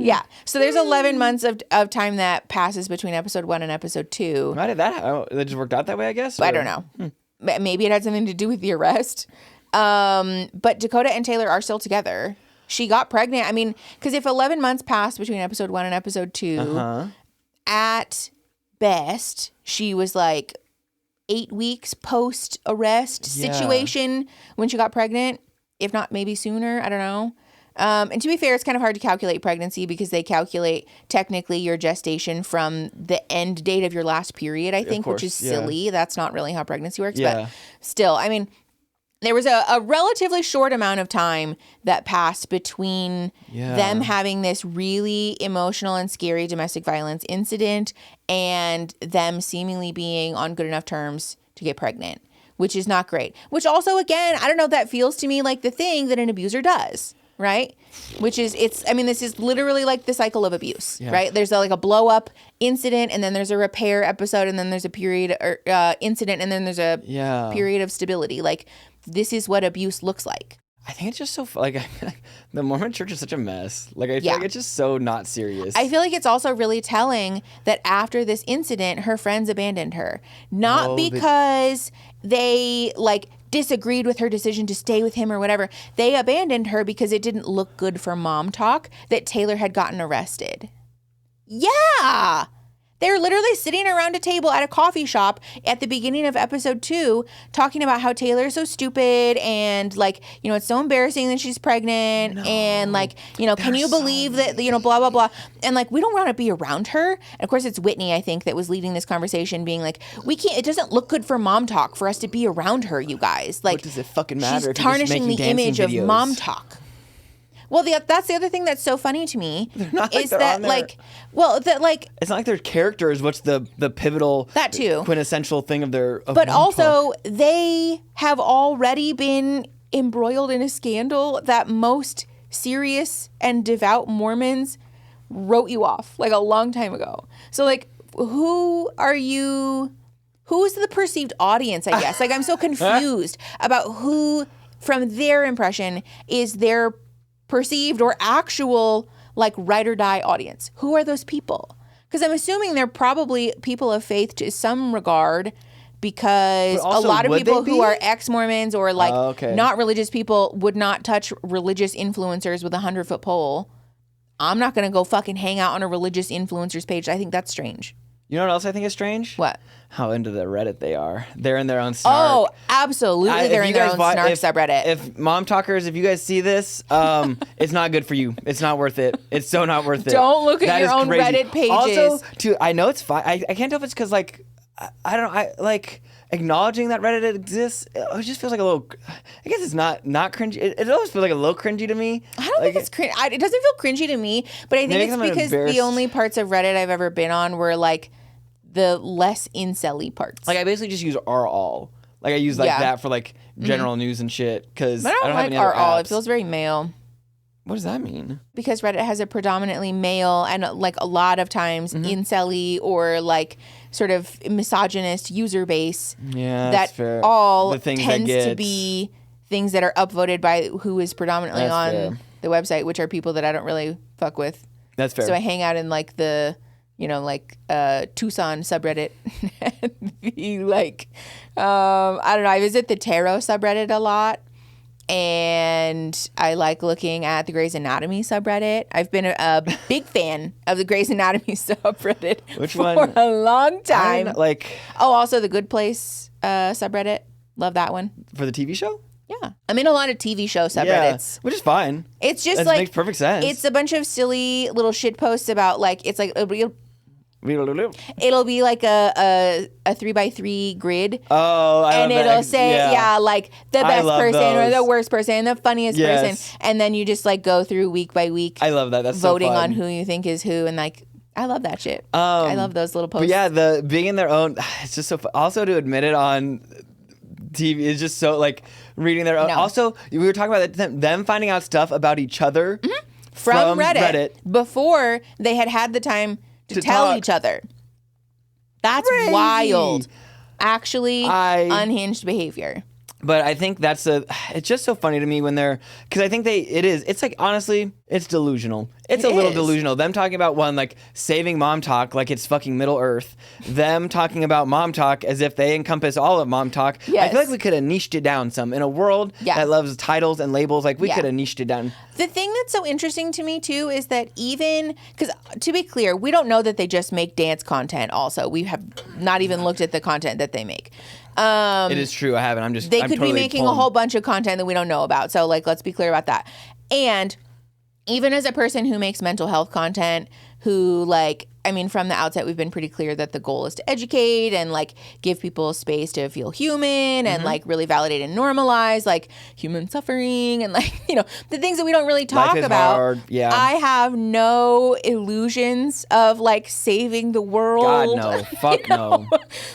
Yeah. So there's 11 months of time that passes between episode 1 and episode 2. How did that? That just worked out that way, I guess. I don't know. Maybe it had something to do with the arrest. But Dakota and Taylor are still together. She got pregnant. I mean, because if 11 months passed between episode 1 and episode 2, at best, she was like 8 weeks post arrest situation when she got pregnant, if not maybe sooner. I don't know. And to be fair, it's kind of hard to calculate pregnancy because they calculate technically your gestation from the end date of your last period, I think, which is silly. That's not really how pregnancy works. But still, I mean, there was a relatively short amount of time that passed between them having this really emotional and scary domestic violence incident and them seemingly being on good enough terms to get pregnant, which is not great. Which also, again, I don't know, that feels to me like the thing that an abuser does. Right? Which is, this is literally like the cycle of abuse, right? There's like a blow up incident, and then there's a repair episode, and then there's a period or incident, and then there's a period of stability. Like, this is what abuse looks like. I think it's just so, like, the Mormon church is such a mess. Like, I feel like it's just so not serious. I feel like it's also really telling that after this incident, her friends abandoned her. Not because they like, disagreed with her decision to stay with him or whatever. They abandoned her because it didn't look good for mom talk that Taylor had gotten arrested. Yeah. They're literally sitting around a table at a coffee shop at the beginning of episode 2 talking about how Taylor's so stupid and like, you know, it's so embarrassing that she's pregnant and like, you know, can you believe that, you know, blah, blah, blah. And like, we don't want to be around her. And of course it's Whitney, I think, that was leading this conversation being like, it doesn't look good for mom talk for us to be around her, you guys. Like, what does it fucking matter? She's tarnishing the image of mom talk. Well, that's the other thing that's so funny to me is that like, well, that like it's not like their character is what's the pivotal, that too, quintessential thing of their. But also, they have already been embroiled in a scandal that most serious and devout Mormons wrote you off like a long time ago. So like, who are you? Who's the perceived audience? I guess like I'm so confused about who, from their impression, is their perceived or actual like ride or die audience. Who are those people? Because I'm assuming they're probably people of faith to some regard, because a lot of people who are ex-Mormons or like not religious people would not touch religious influencers with a 100-foot pole. I'm not going to go fucking hang out on a religious influencer's page. I think that's strange. You know what else I think is strange? What? How into the Reddit they are. They're in their own snark. Oh, absolutely. They're in their own snark subreddit. If mom talkers, if you guys see this, it's not good for you. It's not worth it. It's so not worth it. Don't look at your own crazy. Reddit pages. Also, too, I know it's fine. I can't tell if it's because, like, I don't know. I like acknowledging that Reddit exists. It just feels like a little. I guess it's not cringy. It always feels like a little cringy to me. I don't think it's cringy. It doesn't feel cringy to me, but I think it's because the only parts of Reddit I've ever been on were like the less incel-y parts. Like I basically just use r/all. Like I use like that for like general news and shit because I don't have any other r/all. apps. It feels very male. What does that mean? Because Reddit has a predominantly male and like a lot of times incel-y or like sort of misogynist user base. Yeah, that fair. all the things tends to be things that are upvoted by who is predominantly on the website, which are people that I don't really fuck with. That's fair. So I hang out in like the, you know, like Tucson subreddit and be like, I don't know, I visit the tarot subreddit a lot. And I like looking at the Grey's Anatomy subreddit. I've been a big fan of the Grey's Anatomy subreddit for a long time. Also the Good Place subreddit. Love that one. For the TV show? Yeah. I'm in a lot of TV show subreddits. Yeah, which is fine. It's just like... It makes perfect sense. It's a bunch of silly little shit posts about like, it's like... It'll be like a 3x3 grid. Oh, I and love it'll say, like the best person or the worst person, the funniest person, and then you just like go through week by week. I love that. That's voting so fun. on who you think is who, and like I love that shit. I love those little posts. But yeah, the being in their own, it's just so fun. Also to admit it on TV is just so like reading their own. No. Also, we were talking about them finding out stuff about each other from Reddit before they had the time to tell each other. That's crazy. Wild. Actually, unhinged behavior. But I think it's just so funny to me when because I think it's like, honestly, it's delusional. It's a little delusional. Them talking about like saving mom talk like it's fucking Middle Earth. Them talking about mom talk as if they encompass all of mom talk. Yes. I feel like we could have niched it down some. In a world that loves titles and labels, like we could have niched it down. The thing that's so interesting to me too is that even, because to be clear, we don't know that they just make dance content also. We have not even looked at the content that they make. It is true. I haven't. They could be making a whole bunch of content that we don't know about. So like, let's be clear about that. And even as a person who makes mental health content, who like, I mean, from the outset, we've been pretty clear that the goal is to educate and like give people space to feel human and like really validate and normalize like human suffering and like, you know, the things that we don't really talk about. Hard. Yeah. I have no illusions of like saving the world. God, no. Fuck no.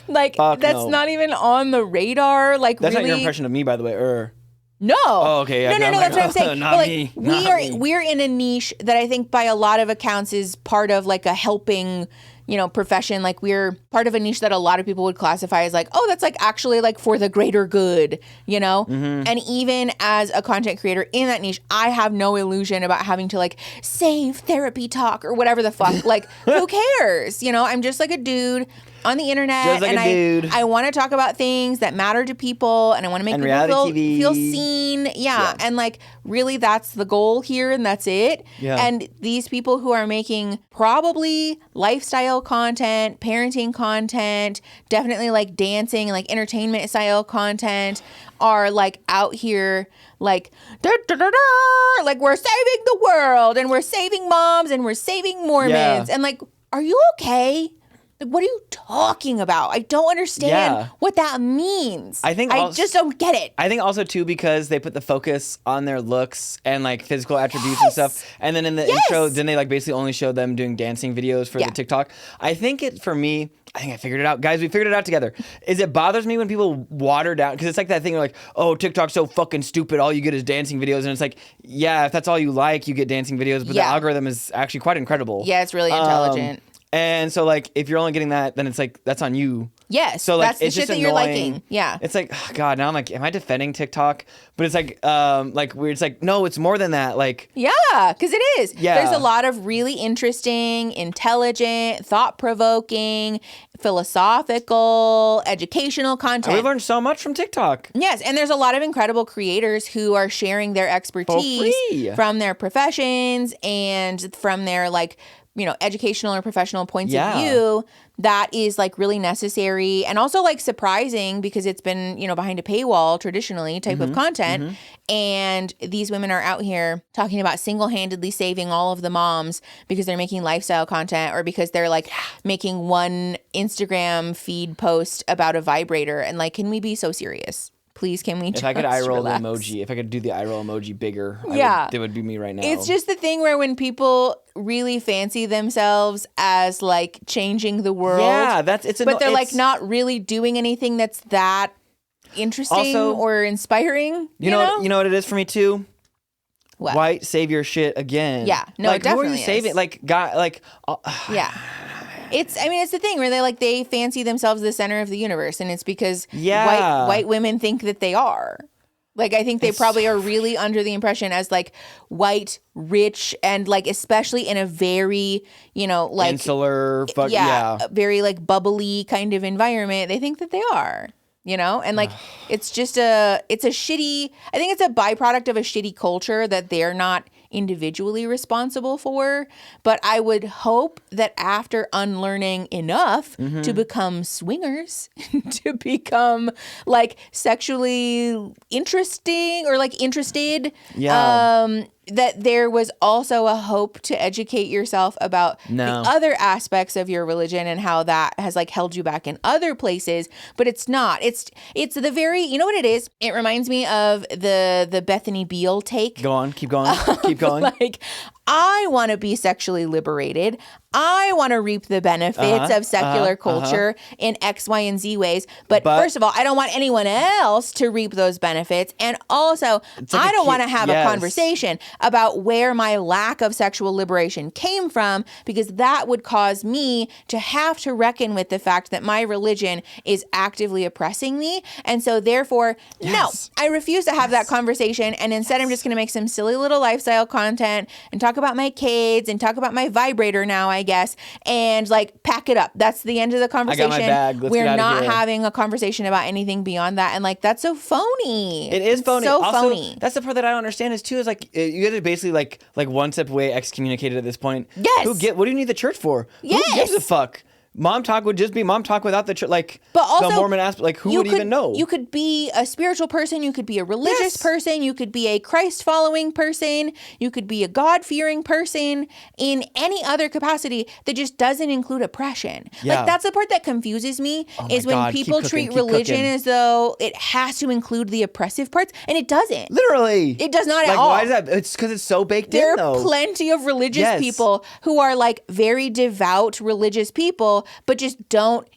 Like that's not even on the radar. Like that's really, not your impression of me, by the way. No. Oh, okay. Yeah, No. That's what I'm saying. Not like, me. We're in a niche that I think by a lot of accounts is part of like a helping, you know, profession. Like we're part of a niche that a lot of people would classify as like, oh, that's like actually like for the greater good, you know? Mm-hmm. And even as a content creator in that niche, I have no illusion about having to like save therapy talk or whatever the fuck. Like who cares? You know, I'm just like a dude on the internet. Just like and a dude. I want to talk about things that matter to people, and I want to make people feel seen. Yeah. And like, really, that's the goal here, and that's it. Yeah. And these people who are making probably lifestyle content, parenting content, definitely like dancing and like entertainment style content are like out here like like we're saving the world and we're saving moms and we're saving Mormons. And like, are you okay? Like, what are you talking about? I don't understand what that means. I just don't get it. I think also too because they put the focus on their looks and like physical attributes and stuff. And then in the intro, then they like basically only show them doing dancing videos for the TikTok. I think for me, I think I figured it out. Guys, we figured it out together. It bothers me when people water down, because it's like that thing where like, oh, TikTok's so fucking stupid. All you get is dancing videos. And it's like, yeah, if that's all you like, you get dancing videos. But the algorithm is actually quite incredible. Yeah, it's really intelligent. And so like, if you're only getting that, then it's like, that's on you. Yes, so like, that's the it's shit just that you're liking. Yeah. It's like, oh God, now I'm like, am I defending TikTok? But it's like weird. It's like, no, it's more than that. Like, yeah, because it is. Yeah. There's a lot of really interesting, intelligent, thought-provoking, philosophical, educational content. And we've learned so much from TikTok. Yes, and there's a lot of incredible creators who are sharing their expertise from their professions and from their like, you know, educational or professional points of view that is like really necessary and also like surprising because it's been, you know, behind a paywall traditionally type of content. And these women are out here talking about single-handedly saving all of the moms because they're making lifestyle content or because they're like making one Instagram feed post about a vibrator. And like, can we be so serious? Please, can we just If I could eye roll relax? the emoji, if I could do the eye roll emoji bigger, it would be me right now. It's just the thing where when people really fancy themselves as like changing the world. Yeah, but they're like not really doing anything that's that interesting or inspiring. You know what it is for me too? What? White savior shit again. Yeah. No, like, it definitely who are you saving? is. Like, God, like... yeah. It's the thing where they fancy themselves the center of the universe, and it's because white women think that they are. Like, I think they probably are really under the impression as like white, rich, and like especially in a very, you know, like insular, very like bubbly kind of environment. They think that they are. You know, and like it's a shitty, I think it's a byproduct of a shitty culture that they're not individually responsible for. But I would hope that after unlearning enough to become swingers, to become like sexually interesting or like interested, that there was also a hope to educate yourself about the other aspects of your religion and how that has like held you back in other places. But it's not. It's the very, you know what it is? It reminds me of the Bethany Beal take. Go on, keep going, keep going. Like, I want to be sexually liberated. I want to reap the benefits of secular culture in X, Y, and Z ways. But first of all, I don't want anyone else to reap those benefits. And also, I don't want to have a conversation about where my lack of sexual liberation came from, because that would cause me to have to reckon with the fact that my religion is actively oppressing me. And so therefore, no, I refuse to have that conversation. And instead, I'm just going to make some silly little lifestyle content and talk about my kids and talk about my vibrator now, I guess, and like pack it up. That's the end of the conversation. I got my bag. Let's We're get out of not here. having a conversation about anything beyond that. And like, that's so phony. It is phony. So also, phony. That's the part that I don't understand is too, is like, you guys are basically like one step away excommunicated at this point. Yes. What do you need the church for? Yes. Who gives a fuck? Mom talk would just be mom talk without the church, like but also, the Mormon aspect. Like, who would even know? You could be a spiritual person. You could be a religious person. You could be a Christ-following person. You could be a God-fearing person in any other capacity that just doesn't include oppression. Yeah. Like, that's the part that confuses me, is when people treat religion as though it has to include the oppressive parts, and it doesn't. Literally. It does not like, at all. Why is that? It's because it's so baked There in, though. There are plenty of religious people who are like very devout religious people, but just don't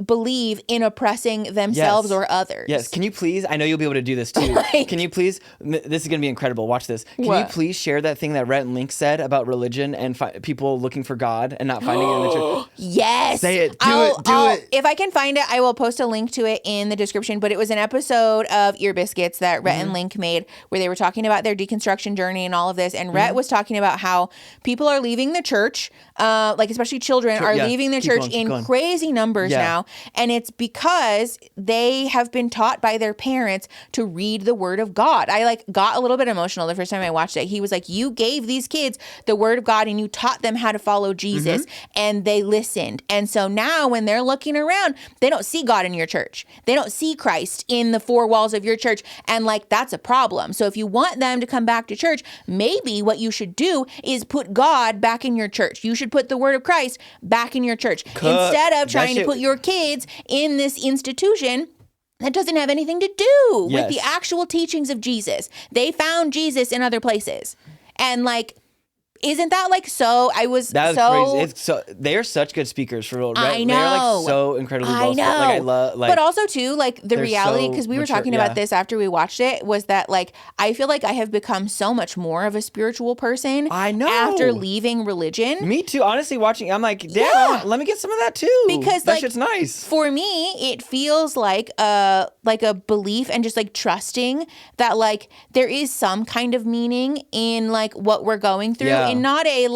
believe in oppressing themselves or others. Yes. Can you please, I know you'll be able to do this too. Can you please, this is going to be incredible. Watch this. Can you please share that thing that Rhett and Link said about religion and people looking for God and not finding it in the church? Yes. Say it. Do it. If I can find it, I will post a link to it in the description. But it was an episode of Ear Biscuits that Rhett and Link made where they were talking about their deconstruction journey and all of this. And Rhett was talking about how people are leaving the church, like especially children are leaving the church in crazy numbers now. now. And it's because they have been taught by their parents to read the word of God. I got a little bit emotional the first time I watched it. He was like, you gave these kids the word of God and you taught them how to follow Jesus and they listened. And so now when they're looking around, they don't see God in your church. They don't see Christ in the four walls of your church. And that's a problem. So if you want them to come back to church, maybe what you should do is put God back in your church. You should put the word of Christ back in your church instead of trying to put your kids in this institution that doesn't have anything to do with the actual teachings of Jesus. They found Jesus in other places. And isn't that so? That was crazy. It's they are such good speakers for real. I know. They're so incredibly well. I know. I love but also too, the reality, because we were talking about this after we watched it, was that I feel like I have become so much more of a spiritual person. I know. After leaving religion. Me too. Honestly, watching, I'm like, damn, let me get some of that too. Because that shit's nice. For me, it feels like a belief and just trusting that there is some kind of meaning in what we're going through. Yeah. And not a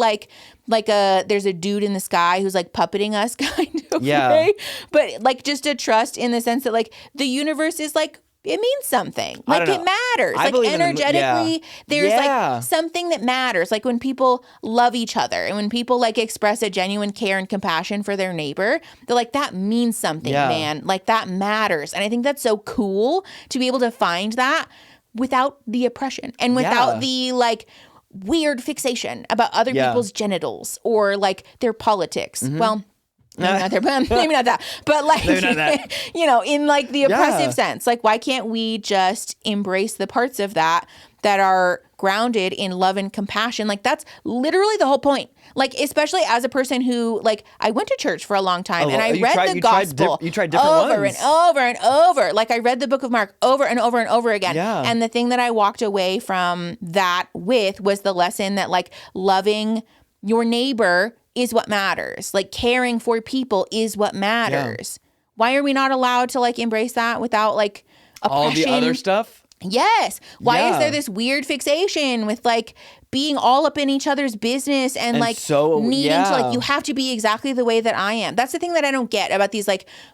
there's a dude in the sky who's puppeting us kind of way, but just a trust in the sense that the universe is it means something. It matters. Energetically, there's something that matters. When people love each other and when people express a genuine care and compassion for their neighbor, they're that means something, man. That matters. And I think that's so cool to be able to find that without the oppression and without the weird fixation about other people's genitals or their politics. Well, maybe not that, but maybe not that. In the oppressive sense, why can't we just embrace the parts of that are grounded in love and compassion? That's literally the whole point. Especially as a person who, I went to church for a long time and I read the gospel you tried different over ones. and over and over. I read the book of Mark over and over and over again. Yeah. And the thing that I walked away from that with was the lesson that loving your neighbor is what matters. Caring for people is what matters. Yeah. Why are we not allowed to embrace that without oppression? All the other stuff? Yes. Why is there this weird fixation with being all up in each other's business and so, needing to you have to be exactly the way that I am? That's the thing that I don't get about these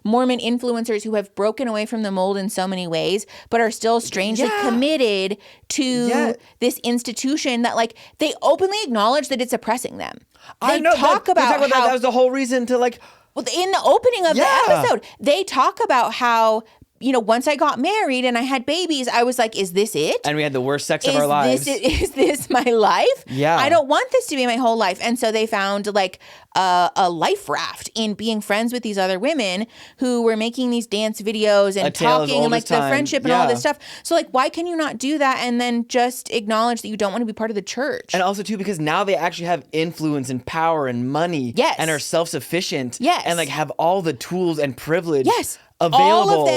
Mormon influencers who have broken away from the mold in so many ways, but are still strangely committed to this institution that they openly acknowledge that it's oppressing them. They talk about how that was the whole reason to well, in the opening of the episode, they talk about how once I got married and I had babies, I was like, is this it? And we had the worst sex of our lives. Is this my life? Yeah. I don't want this to be my whole life. And so they found a life raft in being friends with these other women who were making these dance videos and talking and the friendship and all this stuff. So why can you not do that and then just acknowledge that you don't want to be part of the church? And also too, because now they actually have influence and power and money. Yes. And are self-sufficient. Yes. And have all the tools and privilege. Yes. Available.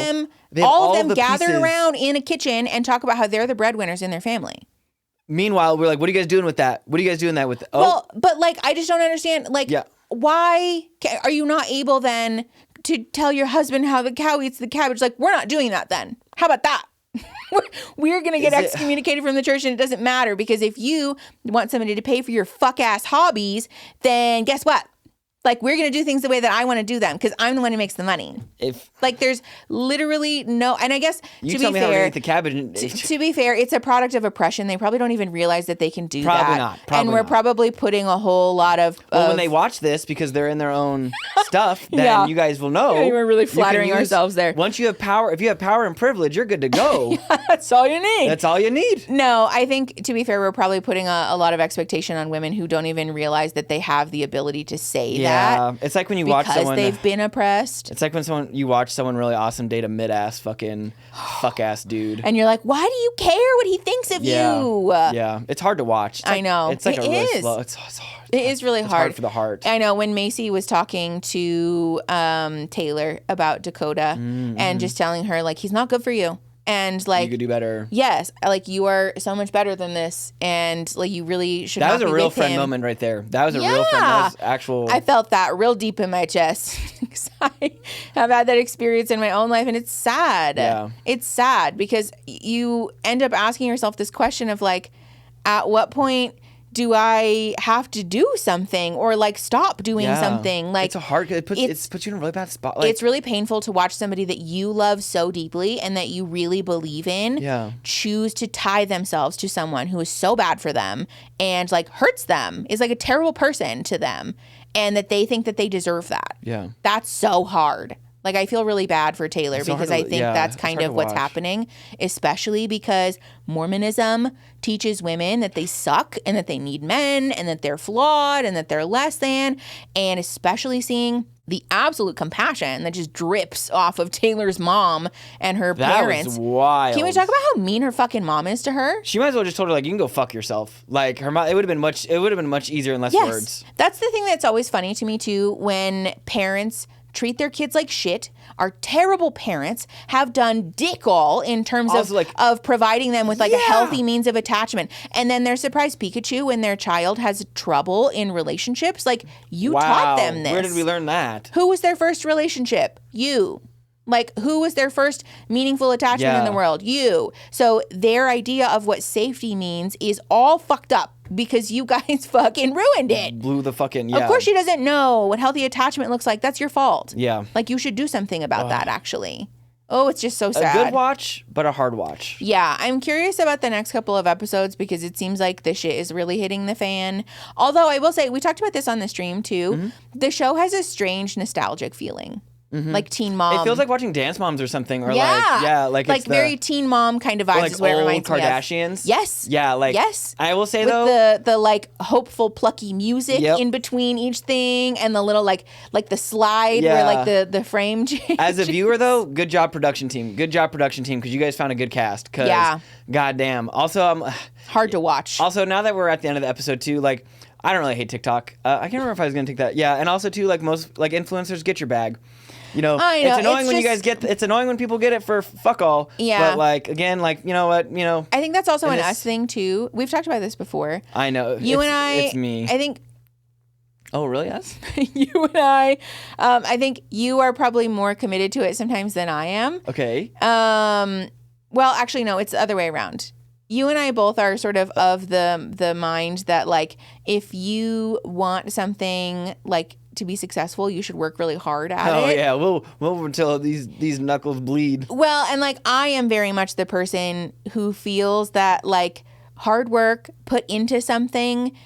All of them gather around in a kitchen and talk about how they're the breadwinners in their family. Meanwhile, we're what are you guys doing with that? What are you guys doing that with? Well, but I just don't understand. Why are you not able then to tell your husband how the cow eats the cabbage? We're not doing that then. How about that? We're going to get excommunicated from the church and it doesn't matter because if you want somebody to pay for your fuck ass hobbies, then guess what? We're going to do things the way that I want to do them because I'm the one who makes the money. There's literally no, and I guess to be fair, the cabbage. To be fair, it's a product of oppression. They probably don't even realize that they can do probably that. Not. Probably and we're not. Probably putting a whole lot of. Well, when they watch this, because they're in their own stuff, then you guys will know. Yeah, we're really flattering ourselves there. Once you have power, if you have power and privilege, you're good to go. That's all you need. That's all you need. No, I think to be fair, we're probably putting a lot of expectation on women who don't even realize that they have the ability to say that. Yeah, it's like when you watch someone because they've been oppressed. It's like when you watch someone really awesome date a mid-ass fucking fuck-ass dude. And you're like, why do you care what he thinks of you? Yeah, it's hard to watch. I know. It's really slow. It's hard. It is really hard. It's hard for the heart. I know when Macy was talking to Taylor about Dakota and just telling her, he's not good for you. And you could do better. Yes, you are so much better than this, and you really should. That not was a real friend him. moment right there. That was a real friend. That was actual. I felt that real deep in my chest. I have had that experience in my own life, and it's sad. Yeah, it's sad because you end up asking yourself this question of at what point do I have to do something or like stop doing something? Like it's a hard. It puts you in a really bad spot. Like, it's really painful to watch somebody that you love so deeply and that you really believe in choose to tie themselves to someone who is so bad for them and like hurts them, is like a terrible person to them, and that they think that they deserve that. Yeah, that's so hard. Like, I feel really bad for Taylor because I think that's kind of what's happening, especially because Mormonism teaches women that they suck and that they need men and that they're flawed and that they're less than, and especially seeing the absolute compassion that just drips off of Taylor's mom and her parents. That was wild. Can we talk about how mean her fucking mom is to her? She might as well just told her, like, you can go fuck yourself. Like, her mom, it would have been much easier in less words. That's the thing that's always funny to me too, when parents treat their kids like shit, are terrible parents, have done dick all in terms of providing them with like a healthy means of attachment. And then they're surprised Pikachu when their child has trouble in relationships. Like, you taught them this. Where did we learn that? Who was their first relationship? You. Like, who was their first meaningful attachment in the world? You. So their idea of what safety means is all fucked up because you guys fucking ruined it. Blew the fucking, Of course she doesn't know what healthy attachment looks like. That's your fault. Yeah. Like, you should do something about that, actually. Oh, it's just so sad. A good watch, but a hard watch. Yeah, I'm curious about the next couple of episodes because it seems like the shit is really hitting the fan. Although I will say, we talked about this on the stream too. Mm-hmm. The show has a strange nostalgic feeling. Mm-hmm. Like Teen Mom. It feels like watching Dance Moms or something, or like it's very Teen Mom kind of vibes. Like is what old it reminds Kardashians. Me of. Yes. Yeah, like I will say though, with the like hopeful plucky music in between each thing, and the little like the slide where like the frame changes. As a viewer though, good job production team, because you guys found a good cast. Cause goddamn. Also, hard to watch. Also, now that we're at the end of the episode too, like I don't really hate TikTok. I can't remember if I was gonna take that. Yeah, and also too, like most like influencers, get your bag. You know, it's annoying when you guys get. It's annoying when people get it for fuck all. Yeah. But like again, like you know what, you know. I think that's also an us thing too. We've talked about this before. I know. You and I. It's me. I think. Oh really? Us? You and I. I think you are probably more committed to it sometimes than I am. Okay. Well, actually, no. It's the other way around. You and I both are sort of the mind that like if you want something like to be successful, you should work really hard at it. Oh yeah, we'll until these knuckles bleed. Well, and like I am very much the person who feels that like hard work put into something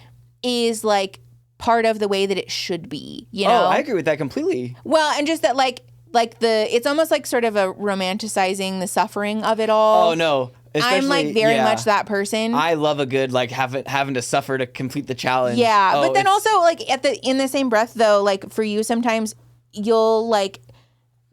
is like part of the way that it should be. You know? Oh, I agree with that completely. Well, and just that like it's almost like sort of a romanticizing the suffering of it all. Oh no. I'm like very much that person. I love a good like having to suffer to complete the challenge. Yeah, but then also like in the same breath though, like for you sometimes you'll like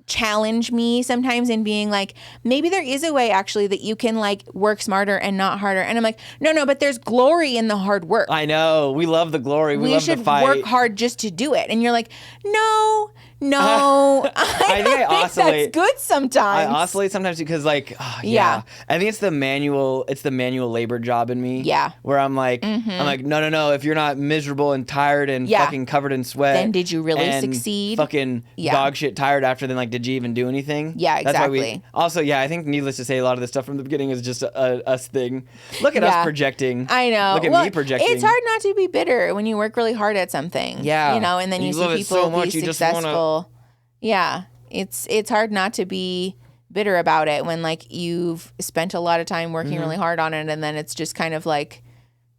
challenge me sometimes in being like, maybe there is a way actually that you can like work smarter and not harder. And I'm like, no, but there's glory in the hard work. I know. We love the glory. We love the fight. We should work hard just to do it. And you're like, no. I think I oscillate. That's good sometimes. I oscillate sometimes because like, I think it's the manual labor job in me. Yeah. Where I'm like, no. If you're not miserable and tired and fucking covered in sweat, then did you really succeed? Fucking dog shit tired after, then like, did you even do anything? Yeah, exactly. Also, I think needless to say, a lot of this stuff from the beginning is just a us thing. Look at us projecting. I know. Look at me projecting. It's hard not to be bitter when you work really hard at something. Yeah. You know, and then you see people be successful. Yeah, it's hard not to be bitter about it when like you've spent a lot of time working really hard on it, and then it's just kind of like,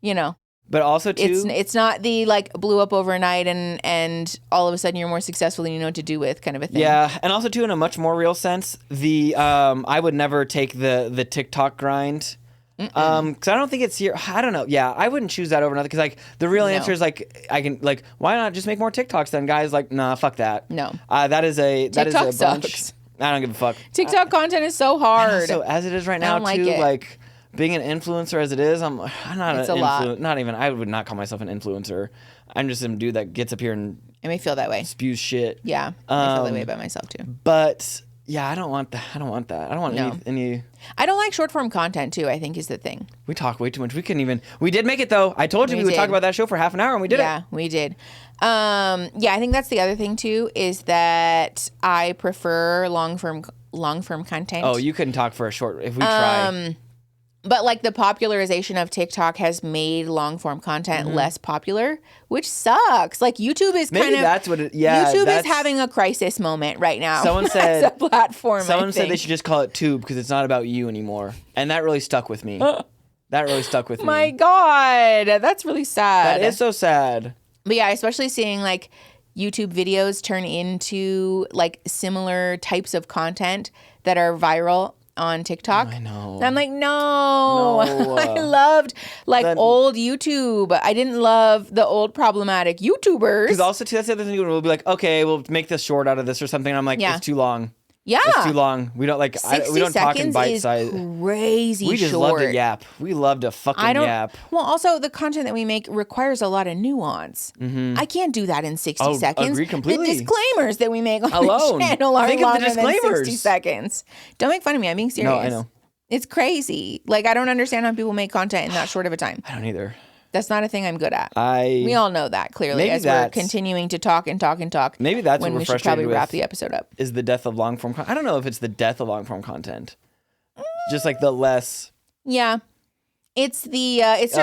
you know. But also too, it's not the like blew up overnight and all of a sudden you're more successful than you know what to do with kind of a thing. Yeah, and also too in a much more real sense, the I would never take the TikTok grind. Because I don't think it's here. I don't know. Yeah, I wouldn't choose that over nothing. Because like the real answer is like I can like why not just make more TikToks then, guys? Like nah, fuck that. No, that is a bunch. Sucks. I don't give a fuck. TikTok content is so hard. So as it is right now too, like being an influencer as it is, I'm not it's an influencer. Not even. I would not call myself an influencer. I'm just some dude that gets up here and I may feel that way. Spews shit. Yeah, I feel that way about myself too. But. Yeah, I don't want that. I don't want any. I don't like short form content too, I think is the thing. We talk way too much. We couldn't even. We did make it though. I told you we would talk about that show for half an hour and we did it. Yeah, we did. I think that's the other thing too is that I prefer long form content. Oh, you couldn't talk for a short if we try. But like the popularization of TikTok has made long form content less popular, which sucks. Like YouTube is Maybe that's what it, yeah. YouTube is having a crisis moment right now. Someone said, as a platform, someone said they should just call it Tube because it's not about you anymore. And that really stuck with me. That really stuck with me. My God, that's really sad. That is so sad. But yeah, especially seeing like YouTube videos turn into like similar types of content that are viral on TikTok. I know. I'm like, no. I loved like old YouTube. I didn't love the old problematic YouTubers. Because also, too, that's the other thing. We'll be like, okay, we'll make this short out of this or something. And I'm like, it's too long. Yeah. It's too long. We don't like, we don't talk in bite size. Crazy We just love to yap. We love to fucking yap. Well, also, the content that we make requires a lot of nuance. I can't do that in 60 seconds. Agreed completely. The disclaimers that we make on the channel are longer than 60 seconds. Don't make fun of me. I'm being serious. No, I know. It's crazy. Like, I don't understand how people make content in that short of a time. I don't either. That's not a thing I'm good at. We all know that clearly as we're continuing to talk and talk and talk. Maybe that's when what we're we should frustrated probably wrap the episode up. Is the death of long form content. I don't know if it's the death of long form content. Just like the less. Yeah. It's the it's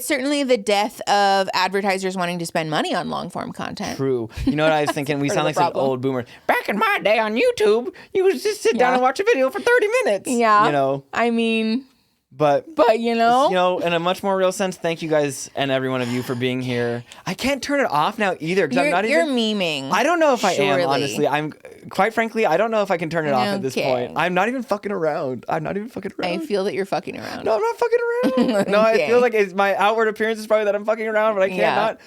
certainly the death of advertisers wanting to spend money on long form content. True. You know what I was thinking? We sound like some old boomer. Back in my day on YouTube, you would just sit down and watch a video for 30 minutes. Yeah. You know. I mean, But you know, in a much more real sense, thank you guys and every one of you for being here. I can't turn it off now either because I'm not even. You're memeing. I don't know if I am, honestly. I'm quite frankly, I don't know if I can turn it off at this point. I'm not even fucking around. I feel that you're fucking around. No, I'm not fucking around. No, I feel like my outward appearance is probably that I'm fucking around, but I can't not.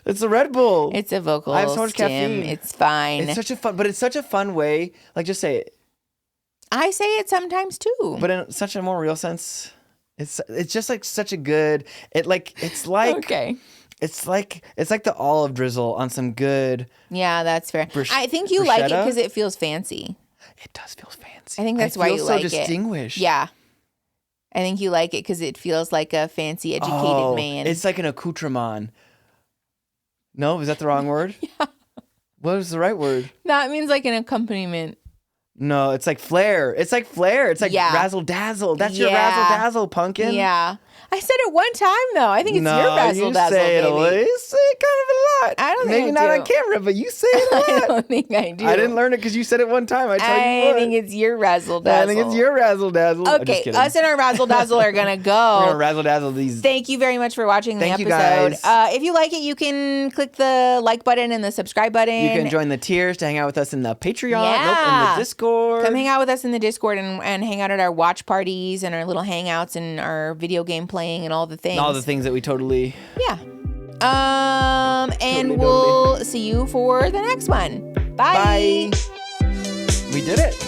It's a Red Bull. It's a vocal. I have so much caffeine. It's fine. It's such a fun way. Like, just say it. I say it sometimes too. But in such a more real sense. It's just like such a good it's like okay. It's like the olive drizzle on some good. Yeah, that's fair. I think you like it because it feels fancy. It does feel fancy. I think that's why you like it. So distinguished. Yeah, I think you like it because it feels like a fancy, educated man. It's like an accoutrement. No, is that the wrong word? Yeah. What is the right word? That means like an accompaniment. No, it's like flair. It's like razzle dazzle. That's your razzle dazzle, Punkin. Yeah. I said it one time though. I think it's your razzle dazzle. You say it kind of a lot. I don't think maybe not on camera, but you say it a lot. I don't think I do. I didn't learn it because you said it one time. I think it's your razzle dazzle. I think it's your razzle dazzle. Okay, us and our razzle dazzle are gonna go. We're gonna razzle dazzle these. Thank you very much for watching the episode. You guys. If you like it, you can click the like button and the subscribe button. You can join the tiers to hang out with us in the Patreon, in the Discord. Come hang out with us in the Discord and hang out at our watch parties and our little hangouts and our video game playing and all the things. All the things that we totally. Yeah. And we'll see you for the next one. Bye. We did it.